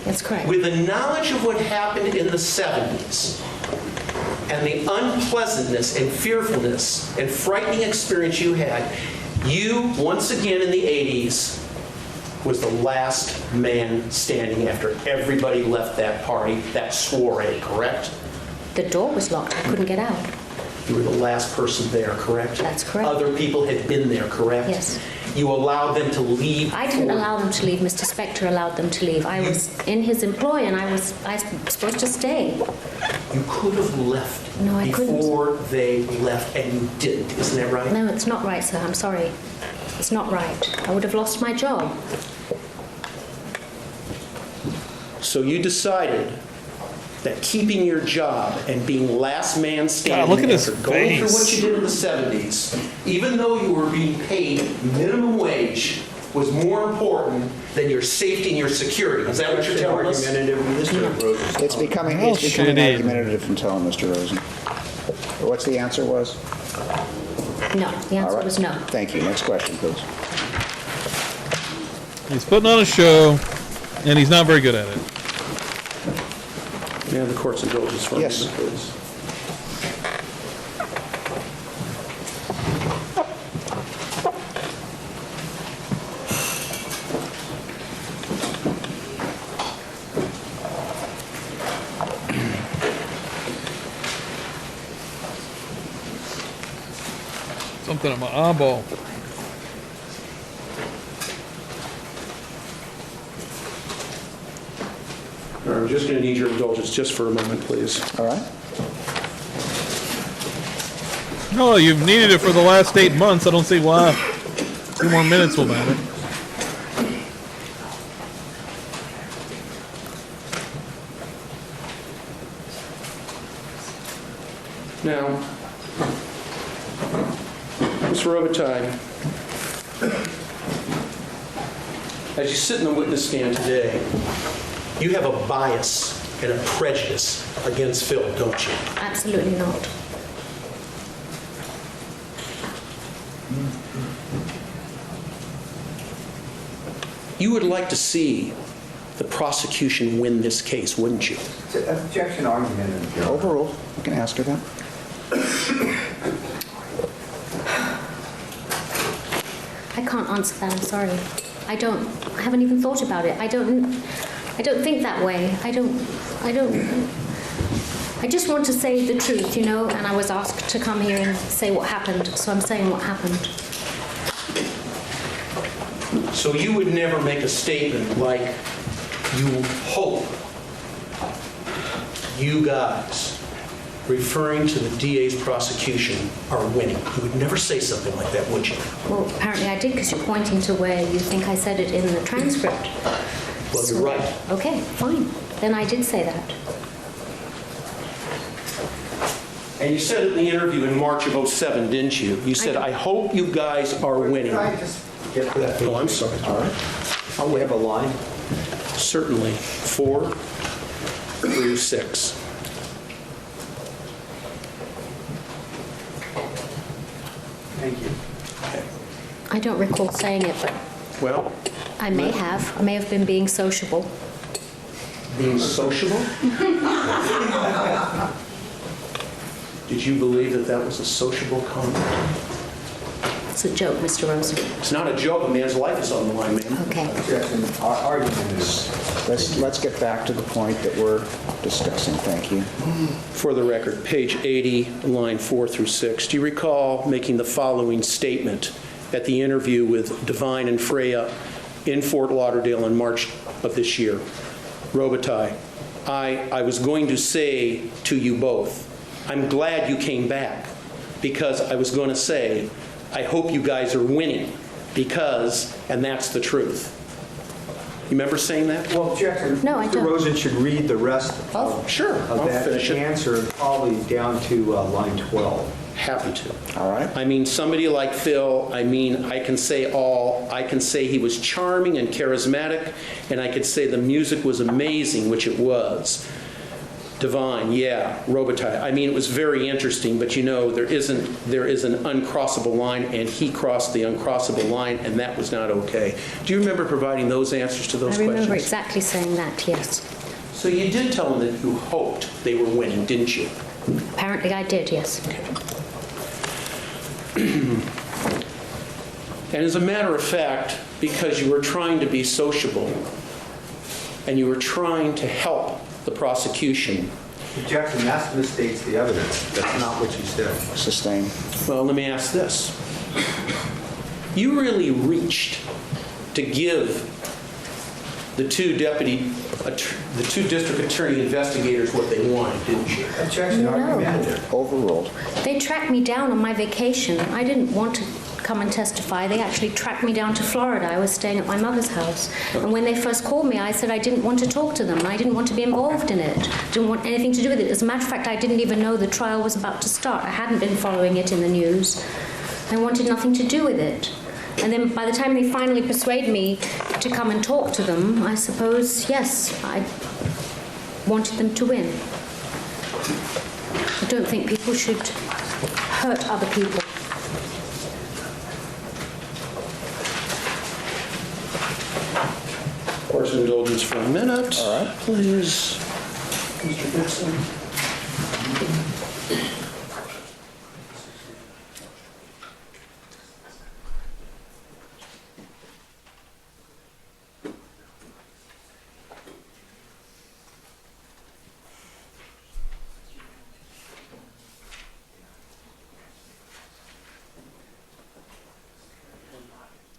That's correct. With the knowledge of what happened in the 70s and the unpleasantness and fearfulness and frightening experience you had, you, once again in the 80s, was the last man standing after everybody left that party, that soiree, correct? The door was locked. I couldn't get out. You were the last person there, correct? That's correct. Other people had been there, correct? Yes. You allowed them to leave. I didn't allow them to leave. Mr. Spector allowed them to leave. I was in his employ and I was supposed to stay. You could have left No, I couldn't. before they left, and you didn't. Isn't that right? No, it's not right, sir. I'm sorry. It's not right. I would have lost my job. So you decided that keeping your job and being last man standing look at his after going through face. what you did in the 70s, even though you were being paid minimum wage, was more important than your safety and your security. Is that what you're telling us? It's becoming Bullshitting. argumentative from telling Mr. Rosen. What's the answer was? No, the All answer right. was no. Thank you. Next question, please. He's putting on a show, and he's not very good at it. May I have the court's indulgence for a Yes. moment, please? Something on my eyeball. All right, I'm just going to need your indulgence just for a moment, please. All right. No, you've needed it for the last 8 months. I don't see why 2 more minutes will matter. Now, Mr. Robitaille, as you sit in the witness stand today, you have a bias and a prejudice against Phil, don't you? Absolutely not. You would like to see the prosecution win this case, wouldn't you? Objection argument. Overruled. You can ask her that. I can't answer that. I'm sorry. I haven't even thought about it. I don't think that way. I just want to say the truth, you know, and I was asked to come here and say what happened, so I'm saying what happened. So you would never make a statement like, you hope you guys, referring to the DA's prosecution, are winning. You would never say something like that, would you? Well, apparently I did, because you're pointing to where you think I said it in the transcript. Well, you're right. Okay, fine. Then I did say that. And you said it in the interview in March of '07, didn't you? You said, I hope you guys are winning. Can I just get to that page? Oh, I'm sorry. All right. Oh, we have a line? Certainly, 4 through 6. Thank you. I don't recall saying it, but Well, I may have. I may have been being sociable. being sociable? Did you believe that that was a sociable comment? It's a joke, Mr. Rosen. It's not a joke. A man's life is on the line, man. Okay. Objection, our argument is, Let's get back to the point that we're discussing. Thank you. For the record, page 80, line 4 through 6. Do you recall making the following statement at the interview with Devine and Freya in Fort Lauderdale in March of this year? Robitaille, I was going to say to you both, I'm glad you came back, because I was going to say, I hope you guys are winning, because, and that's the truth. You remember saying that? well, objection. No, I Mr. don't. Rosen should read the rest Oh, of sure. of I'll that finish it. answer, probably down to line 12. Happy to. All right. I mean, somebody like Phil, I mean, I can say he was charming and charismatic, and I could say the music was amazing, which it was. Divine, yeah, Robitaille. I mean, it was very interesting, but you know, there is an uncrossable line, and he crossed the uncrossable line, and that was not okay. Do you remember providing those answers to those I remember questions? exactly saying that, yes. So you did tell them that you hoped they were winning, didn't you? Apparently I did, yes. And as a matter of fact, because you were trying to be sociable and you were trying to help the prosecution, Objection, that misstates the evidence. That's not what you said. Sustained. well, let me ask this. You really reached to give the two district attorney investigators what they wanted, didn't you? Objection, argumentative. Overruled. They tracked me down on my vacation. I didn't want to come and testify. They actually tracked me down to Florida. I was staying at my mother's house. And when they first called me, I said I didn't want to talk to them. I didn't want to be involved in it. Didn't want anything to do with it. As a matter of fact, I didn't even know the trial was about to start. I hadn't been following it in the news. I wanted nothing to do with it. And then by the time they finally persuaded me to come and talk to them, I suppose, yes, I wanted them to win. I don't think people should hurt other people. Course indulgence for a minute. All right. Please, Mr. Dixon.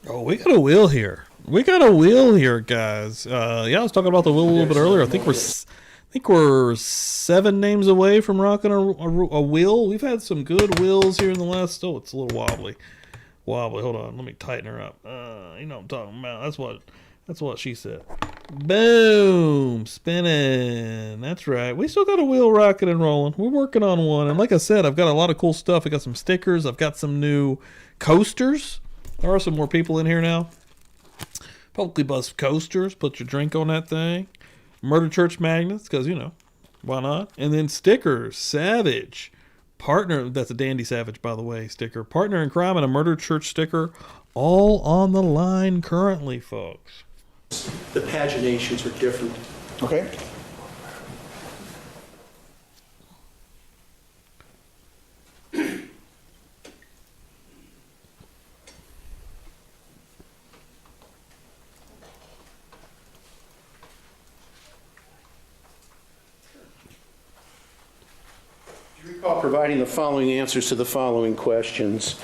Oh, we got a wheel here. We got a wheel here, guys. Yeah, I was talking about the wheel a little bit earlier. I think we're 7 names away from rocking a wheel. We've had some good wheels here in the last. Oh, it's a little wobbly. Hold on, let me tighten her up. You know what I'm talking about. That's what she said. Boom, spinning. That's right. We still got a wheel rocking and rolling. We're working on one, and like I said, I've got a lot of cool stuff. I got some stickers. I've got some new coasters. There are some more people in here now. Publicly bus coasters. Put your drink on that thing. Murder Church magnets, because, you know, why not? And then stickers. Savage. Partner. That's a Dandy Savage, by the way, sticker. Partner in crime and a Murder Church sticker. All on the line currently, folks. The paginations are different. Okay. Recall providing the following answers to the following questions.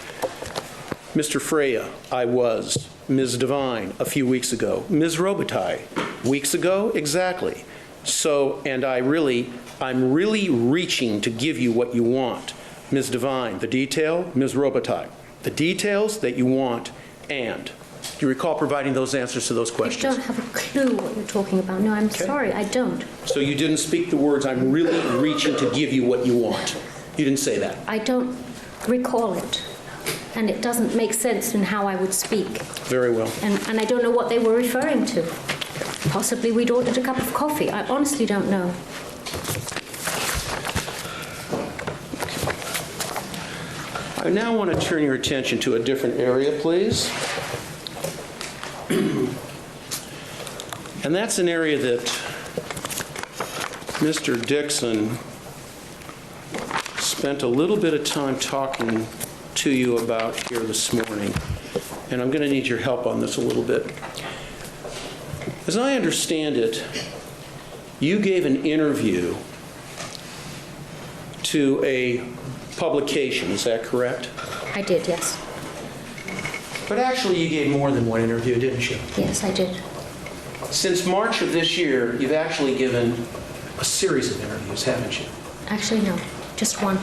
Mr. Freya, I was. Ms. Devine, a few weeks ago. Ms. Robitaille, weeks ago? Exactly. So, and I'm really reaching to give you what you want. Ms. Devine, the detail. Ms. Robitaille, the details that you want, and. Do you recall providing those answers to those questions? I don't have a clue what you're talking about. No, I'm sorry, I don't. So you didn't speak the words, I'm really reaching to give you what you want. You didn't say that. I don't recall it. And it doesn't make sense in how I would speak. Very well. And I don't know what they were referring to. Possibly we'd ordered a cup of coffee. I honestly don't know. I now want to turn your attention to a different area, please. And that's an area that Mr. Dixon spent a little bit of time talking to you about here this morning. And I'm going to need your help on this a little bit. As I understand it, you gave an interview to a publication, is that correct? I did, yes. But actually, you gave more than one interview, didn't you? Yes, I did. Since March of this year, you've actually given a series of interviews, haven't you? Actually, no. Just one.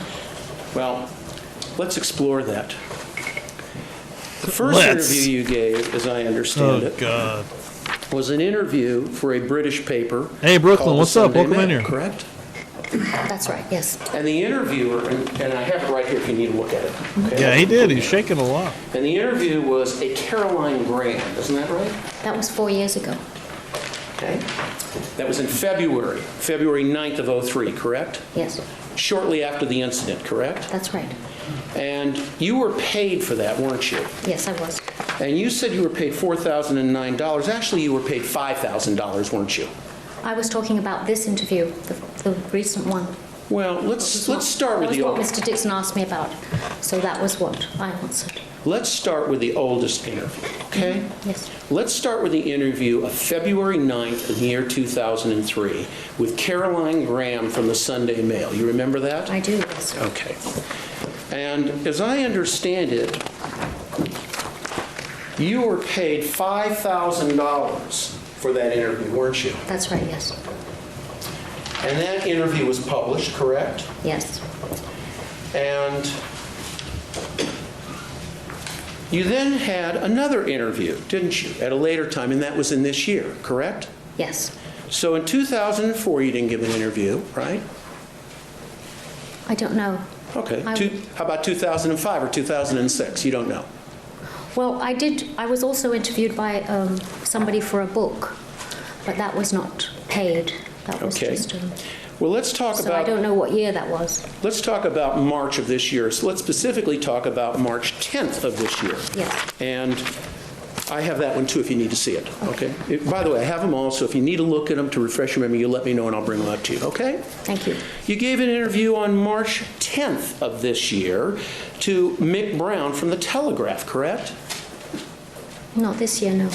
Well, let's explore that. The first interview you gave, as I understand it, God. was an interview for a British paper. Hey, Brooklyn, called what's the up? Sunday Welcome in Mail, here. Correct? That's right, yes. And the interviewer, and I have it right here if you need to look at it. Okay? Yeah, he did. He's shaking a lot. And the interview was a Caroline Graham, isn't that right? That was 4 years ago. Okay. That was in February 9th of 03, correct? Yes, Shortly after the incident, correct? that's right. And you were paid for that, weren't you? Yes, I was. And you said you were paid $4,009. Actually, you were paid $5,000, weren't you? I was talking about this interview, the recent one. Well, let's start with That the was what Mr. Dixon asked me about. So that was what I answered. Let's start with the oldest interview, okay? Yes. Let's start with the interview of February 9th of the year 2003 with Caroline Graham from the Sunday Mail. You remember that? I do, yes. Okay. And as I understand it, you were paid $5,000 for that interview, weren't you? That's right, yes. And that interview was published, correct? Yes. And you then had another interview, didn't you, at a later time, and that was in this year, correct? Yes. So in 2004, you didn't give an interview, right? I don't know. Okay. I- How about 2005 or 2006? You don't know. Well, I did. I was also interviewed by somebody for a book, but that was not paid. That was Okay. just. Well, let's talk So about. I don't know what year that was. Let's talk about March of this year. So let's specifically talk about March 10th of this year. Yes. And I have that one too if you need to see it, okay? By the way, I have them all, so if you need to look at them to refresh your memory, you let me know and I'll bring them up to you, okay? Thank you. You gave an interview on March 10th of this year to Mick Brown from the Telegraph, correct? Not this year, no.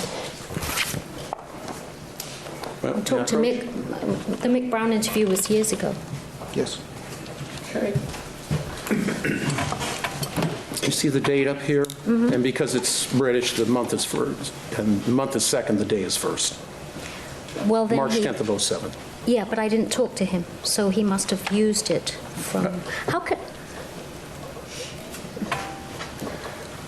Well, Talked to Mick. The Mick Brown interview was years ago. Yes. Okay. You see the date up here? And because it's British, the month is first, and the month is second, the day is first. Well, then March he, 10th of '07. Yeah, but I didn't talk to him, so he must have used it from. How could?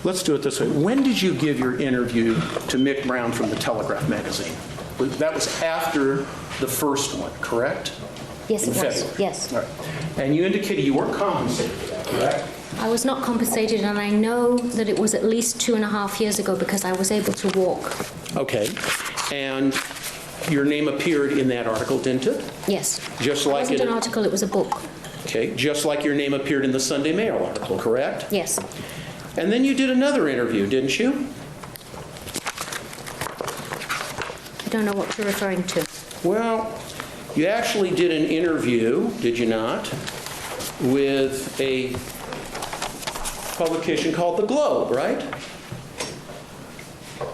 Let's do it this way. When did you give your interview to Mick Brown from the Telegraph magazine? That was after the first one, correct? Yes, In it was. February. Yes. All right. And you indicated you weren't compensated for that, correct? I was not compensated, and I know that it was at least 2.5 years ago because I was able to walk. Okay. And your name appeared in that article, didn't it? Yes. Just It like wasn't it- an article, it was a book. Okay, just like your name appeared in the Sunday Mail article, correct? Yes. And then you did another interview, didn't you? I don't know what you're referring to. Well, you actually did an interview, did you not, with a publication called The Globe, right?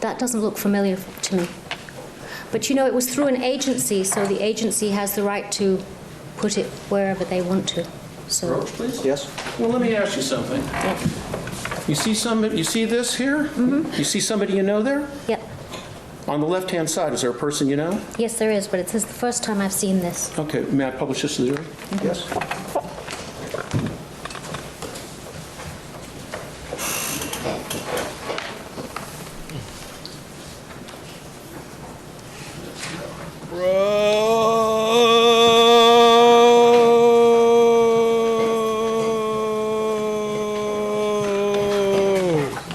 That doesn't look familiar to me. But you know, it was through an agency, so the agency has the right to put it wherever they want to. So, Roach, please. Yes? Well, let me ask you something. yeah. You see this here? Mm-hmm. You see somebody you know there? Yep. On the left-hand side, is there a person you know? Yes, there is, but it says the first time I've seen this. Okay, may I publish this to the jury? Yes.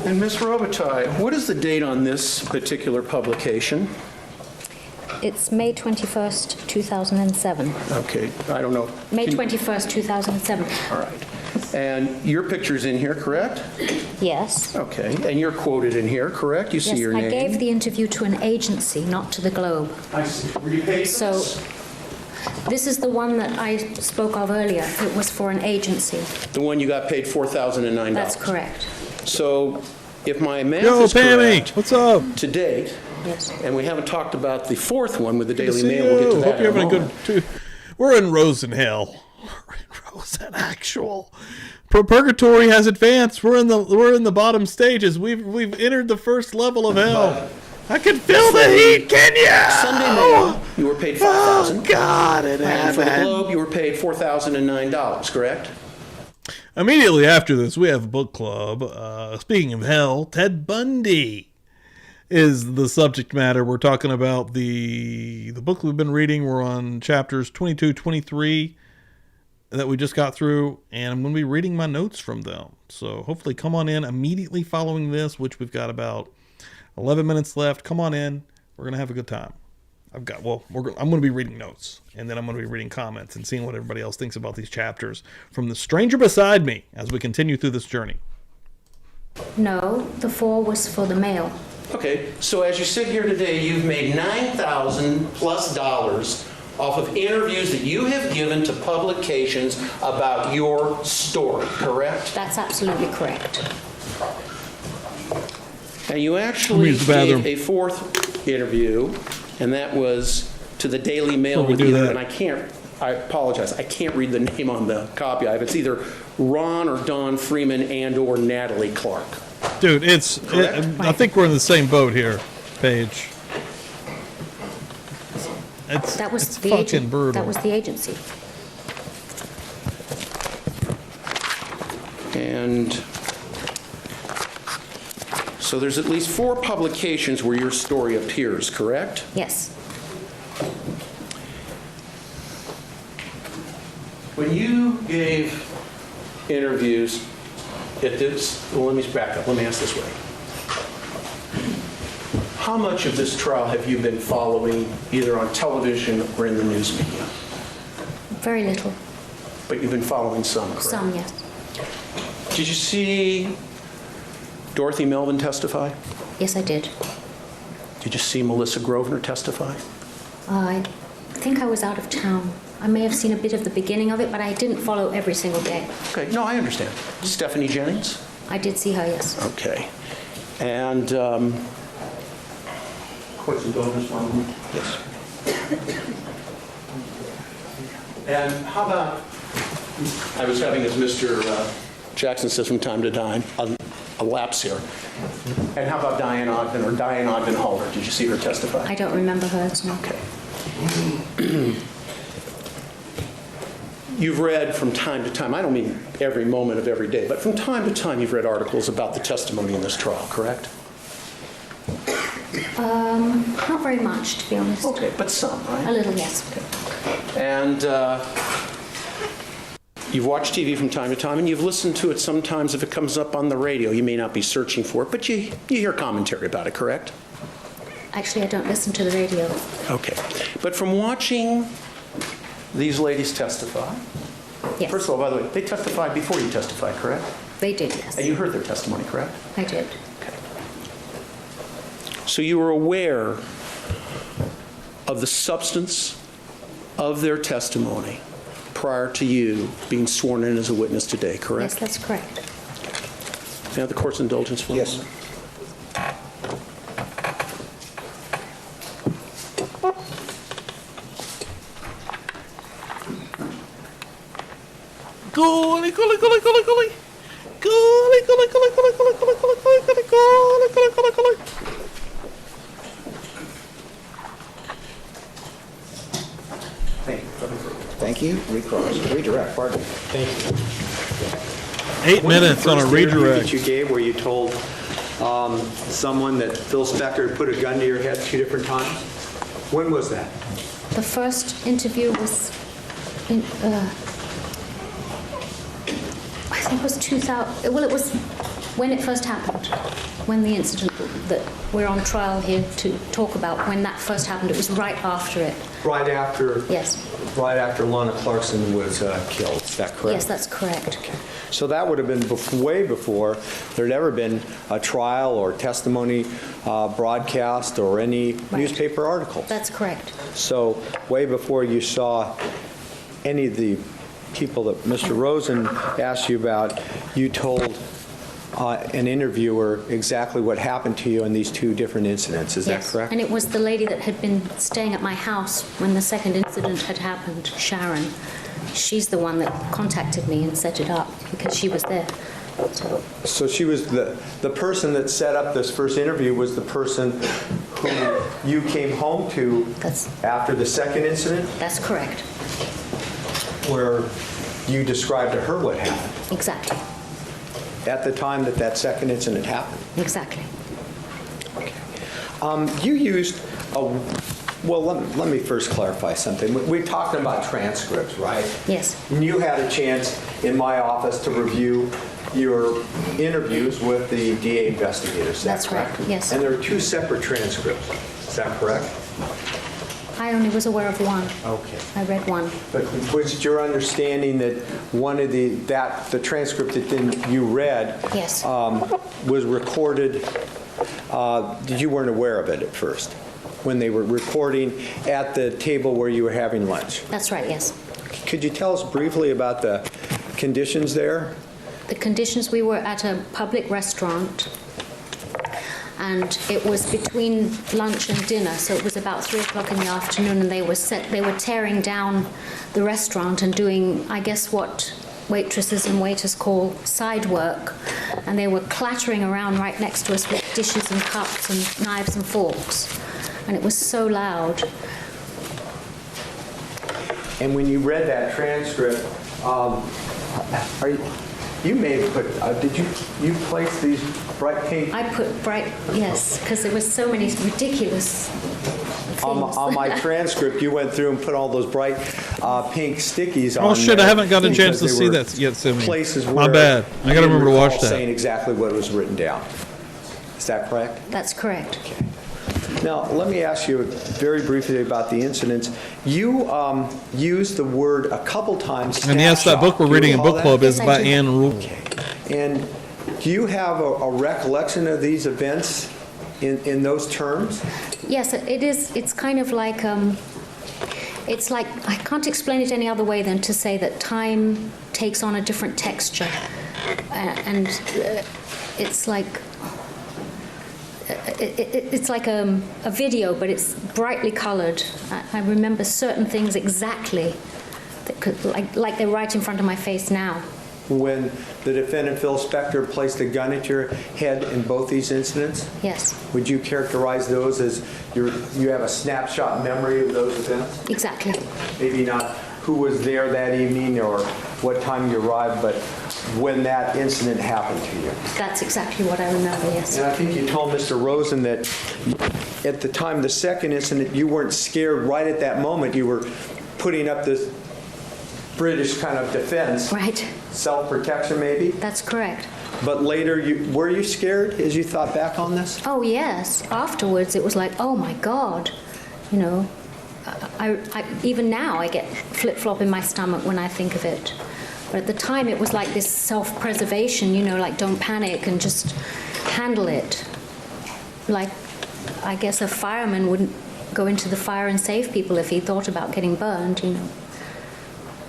And Ms. Robitaille, what is the date on this particular publication? It's May 21st, 2007. Okay, I don't know. May Can- 21st, 2007. All right. And your picture's in here, correct? Yes. Okay, and you're quoted in here, correct? You see Yes, your I name? gave the interview to an agency, not to the Globe. I see. Were you paid for So this? this is the one that I spoke of earlier. It was for an agency. The one you got paid $4,009? That's correct. So if my math Yo, is Pammy, correct, what's up? to date, Yes. and we haven't talked about the fourth one with the Good to Daily see Mail, we'll get to you. that Hope you're in a having a moment. good. We're in Rosen Hell. We're in Rosen actual. Purgatory has advanced. We're in the bottom stages. We've entered the first level of hell. I can feel the heat. Can you? Sunday Mail, you were paid $5,000. Oh God in And for the heaven. Globe, you were paid $4,009, correct? Immediately after this, we have a book club. Speaking of hell, Ted Bundy is the subject matter. We're talking about the book we've been reading. We're on chapters 22, 23 that we just got through, and I'm going to be reading my notes from them. So hopefully come on in immediately following this, which we've got about 11 minutes left. Come on in. We're going to have a good time. I'm going to be reading notes, and then I'm going to be reading comments and seeing what everybody else thinks about these chapters from the stranger beside me as we continue through this journey. No, the 4 was for the Mail. Okay, so as you sit here today, you've made $9,000 plus off of interviews that you have given to publications about your story, correct? That's absolutely correct. And you actually use the bathroom. gave a fourth interview, and that was to the Daily Mail Before we with do either, that. and I apologize, I can't read the name on the copy I have. It's either Ron or Don Freeman and or Natalie Clark. Dude, I think we're in the same boat here, Paige. It's That was it's the fucking agent. brutal. That was the agency. And so there's at least 4 publications where your story appears, correct? Yes. When you gave interviews at this, well, let me back up. Let me ask this way. How much of this trial have you been following either on television or in the news media? Very little. But you've been following some, correct? Some, yes. Did you see Dorothy Melvin testify? Yes, I did. Did you see Melissa Grosvenor testify? I think I was out of town. I may have seen a bit of the beginning of it, but I didn't follow every single day. Okay, no, I understand. Stephanie Jennings? I did see her, yes. Okay. And, Courts and Governors, one? Yes. And how about, I was having, as Mr. Jackson says from time to time, a lapse here. And how about Diane Ogden or Diane Ogden Halder? Did you see her testify? I don't remember hers, no. Okay. You've read from time to time, I don't mean every moment of every day, but from time to time you've read articles about the testimony in this trial, correct? Not very much, to be honest. Okay, but some, A right? little, yes. And you've watched TV from time to time, and you've listened to it sometimes if it comes up on the radio. You may not be searching for it, but you hear commentary about it, correct? Actually, I don't listen to the radio. Okay. But from watching these ladies testify, Yes. first of all, by the way, they testified before you testified, correct? They did, yes. And you heard their testimony, correct? I did. So you were aware of the substance of their testimony prior to you being sworn in as a witness today, correct? Yes, that's correct. May I have the court's indulgence, please? Yes. Golly, golly, golly, golly, golly. Golly, golly, golly, golly, golly, golly, golly, golly, golly, golly, golly, golly, golly. Thank you. Recross. Redirect, pardon. Thank you. 8 minutes on a First interview redirect. that you gave where you told someone that Phil Spector put a gun to your head 2 different times? When was that? The first interview was in, I think it was 2000, well, it was when it first happened, when the incident that we're on trial here to talk about, when that first happened, it was right after it. Right after? Yes. Right after Lana Clarkson was killed, is that correct? Yes, that's correct. So that would have been way before there'd ever been a trial or testimony broadcast or any newspaper articles. That's correct. So way before you saw any of the people that Mr. Rosen asked you about, you told an interviewer exactly what happened to you in these 2 different incidents. Is that Yes. correct? And it was the lady that had been staying at my house when the second incident had happened, Sharon. She's the one that contacted me and set it up because she was there. So she was the person that set up this first interview was the person who you came home to That's- after the second incident, That's correct. where you described to her what happened Exactly. at the time that that second incident happened. Exactly. You used well, let me first clarify something. We're talking about transcripts, right? Yes. And you had a chance in my office to review your interviews with the DA investigators, is that That's right, correct? yes. And there are 2 separate transcripts, is that correct? I only was aware of one. Okay. I read one. But was it your understanding that one of the transcript that you read Yes. was recorded, you weren't aware of it at first, when they were recording at the table where you were having lunch? That's right, yes. Could you tell us briefly about the conditions there? The conditions, we were at a public restaurant, and it was between lunch and dinner, so it was about 3 o'clock in the afternoon, and they were tearing down the restaurant and doing, I guess, what waitresses and waiters call side work, and they were clattering around right next to us with dishes and cups and knives and forks, and it was so loud. And when you read that transcript, you may have put, did you place these bright pink? I put bright, yes, because there was so many ridiculous things. On my transcript, you went through and put all those bright pink stickies on Oh shit! I there haven't got a chance because to they see were that yet, Simon. places My where bad. I got to didn't remember to watch recall that. saying exactly what was written down. Is that correct? That's correct. Now, let me ask you very briefly about the incidents. You used the word a couple times. And yes, that book we're Do you reading in recall book that? club is Yes, I by do. Anne Rule. And do you have a recollection of these events in those terms? Yes, it is. It's kind of like, it's like, I can't explain it any other way than to say that time takes on a different texture. And it's like, it's like a video, but it's brightly colored. I remember certain things exactly, that could, like they're right in front of my face now. When the defendant, Phil Spector, placed a gun at your head in both these incidents? Yes, Would you characterize those as you have a snapshot memory of those events? exactly. Maybe not who was there that evening or what time you arrived, but when that incident happened to you. That's exactly what I remember, yes. And I think you told Mr. Rosen that at the time, the second incident, you weren't scared right at that moment. You were putting up this British kind of defense. Right, Self-protection, maybe? that's correct. But later, were you scared as you thought back on this? Oh, yes. Afterwards, it was like, oh, my God. You know, I even now, I get flip-flop in my stomach when I think of it. But at the time, it was like this self-preservation, you know, like don't panic and just handle it. Like, I guess a fireman wouldn't go into the fire and save people if he thought about getting burned, you know.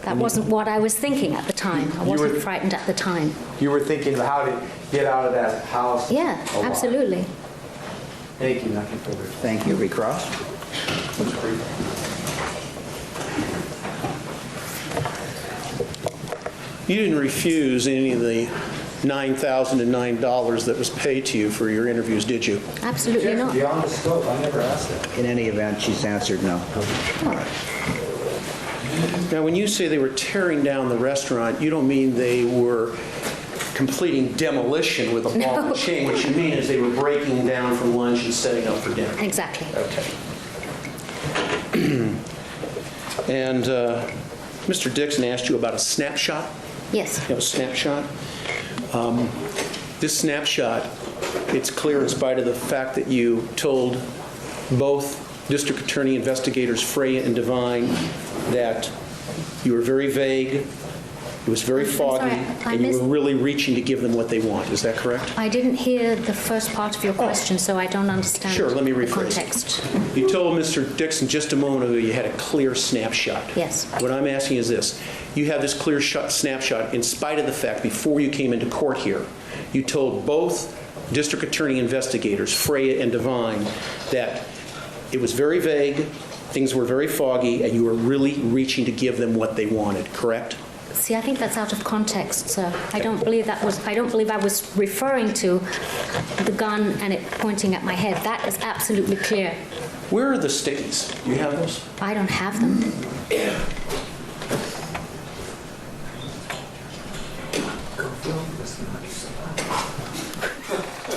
That wasn't what I was thinking at the time. I wasn't frightened at the time. You were thinking of how to get out of that house. Yeah, alive. absolutely. Thank you. Nothing further. Thank you. Recross. You didn't refuse any of the $9,009 that was paid to you for your interviews, did you? Absolutely not. Beyond the scope, I never asked that. In any event, she's answered no. Now, when you say they were tearing down the restaurant, you don't mean they were completing demolition with a ball and chain. What you mean is they were breaking down from lunch and setting up for dinner. Exactly. Okay. And Mr. Dixon asked you about a snapshot? Yes. You have a snapshot? This snapshot, it's clear in spite of the fact that you told both District Attorney investigators Freya and Devine that you were very vague, it was very foggy, sorry, I and you missed- were really reaching to give them what they want. Is that correct? I didn't hear the first part of your question, so I don't understand Sure, let me the rephrase. context. You told Mr. Dixon just a moment ago you had a clear snapshot. Yes. What I'm asking is this. You have this clear snapshot in spite of the fact before you came into court here, you told both District Attorney investigators, Freya and Devine, that it was very vague, things were very foggy, and you were really reaching to give them what they wanted, correct? See, I think that's out of context, sir. I don't believe I was referring to the gun and it pointing at my head. That is absolutely clear. Where are the stickies? Do you have those? I don't have them.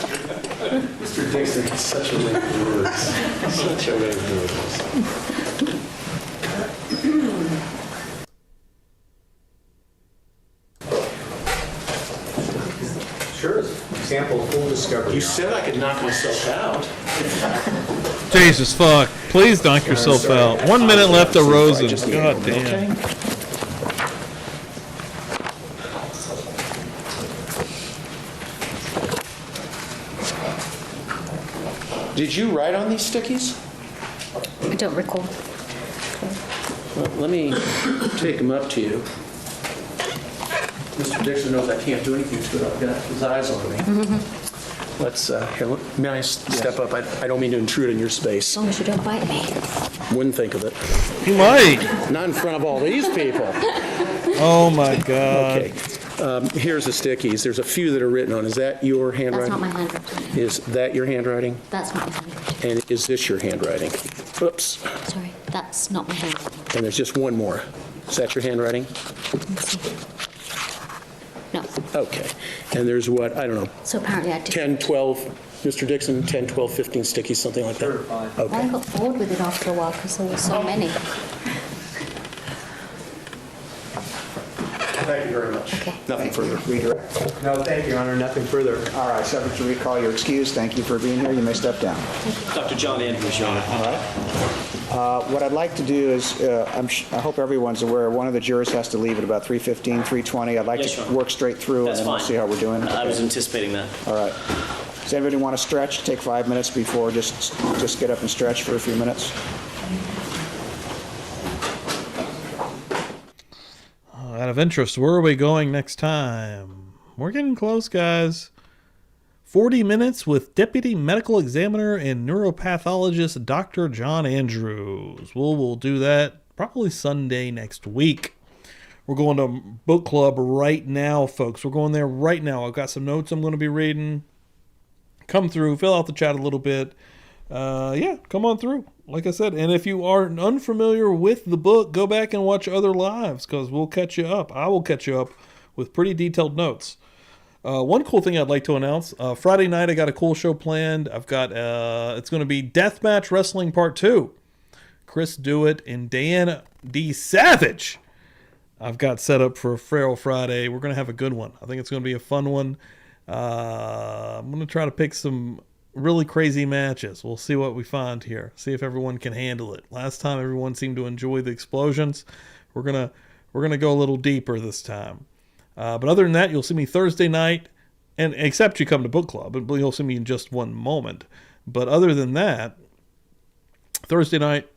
Mr. Dixon has such a way of doing this. Such a way of doing this. Sure. Sample full discovery. You said I could knock myself out. Jesus fuck! Please knock yourself out. 1 minute left of Rosen. God damn. Okay. Did you write on these stickies? I don't recall. Well, let me take them up to you. Mr. Dixon knows I can't do anything to it. I've got his eyes on me. Let's, here, may I step up? I don't mean to intrude in your space. As long as you don't bite me. Wouldn't think of it. He might. Not in front of all these people. Oh my God. Okay. Here's the stickies. There's a few that are written on. Is that your That's handwriting? not my handwriting. Is that your handwriting? That's not my handwriting. And is this your handwriting? Oops. Sorry. That's not my handwriting. And there's just one more. Is that your handwriting? No. Okay. And there's what, I don't know, So apparently I did. 10, 12, Mr. Dixon, 10, 12, 15 stickies, something like that? Well, I Okay. got bored with it after a while because there were so many. Thank you very much. Okay. Nothing further. Redirect. No, thank you, Your Honor, nothing further. All right, subject to recall, you're excused. Thank you for being here. You may step down. Dr. John Andrews, Your Honor. All right. What I'd like to do is, I hope everyone's aware, one of the jurors has to leave at about 3:15, 3:20. I'd like Yes, Your to Honor. work straight through, That's and then we'll fine. see how we're doing. I was Okay. anticipating that. All right. Does anybody want to stretch? Take 5 minutes before, just get up and stretch for a few minutes. Out of interest, where are we going next time? We're getting close, guys. 40 minutes with Deputy Medical Examiner and Neuropathologist Dr. John Andrews. We'll do that probably Sunday next week. We're going to book club right now, folks. We're going there right now. I've got some notes I'm going to be reading. Come through, fill out the chat a little bit. Yeah, come on through. Like I said, and if you are unfamiliar with the book, go back and watch other lives because we'll catch you up. I will catch you up with pretty detailed notes. One cool thing I'd like to announce, Friday night I got a cool show planned. I've got, it's going to be Deathmatch Wrestling Part 2. Chris Dewitt and Dan D. Savage. I've got set up for a Feral Friday. We're going to have a good one. I think it's going to be a fun one. I'm going to try to pick some really crazy matches. We'll see what we find here. See if everyone can handle it. Last time everyone seemed to enjoy the explosions. We're gonna go a little deeper this time. But other than that, you'll see me Thursday night, and except you come to book club, and you'll see me in just one moment. But other than that, Thursday night,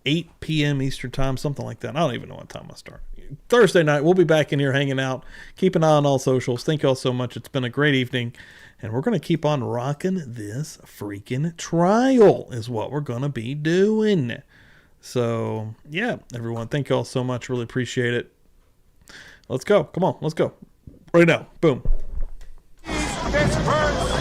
8 p.m. Eastern time, something like that. I don't even know what time I start. Thursday night, we'll be back in here hanging out. Keep an eye on all socials. Thank you all so much. It's been a great evening. And we're going to keep on rocking this freaking trial is what we're going to be doing. So, yeah, everyone, thank you all so much. Really appreciate it. Let's go. Come on, let's go. Right now. Boom. Pittsburgh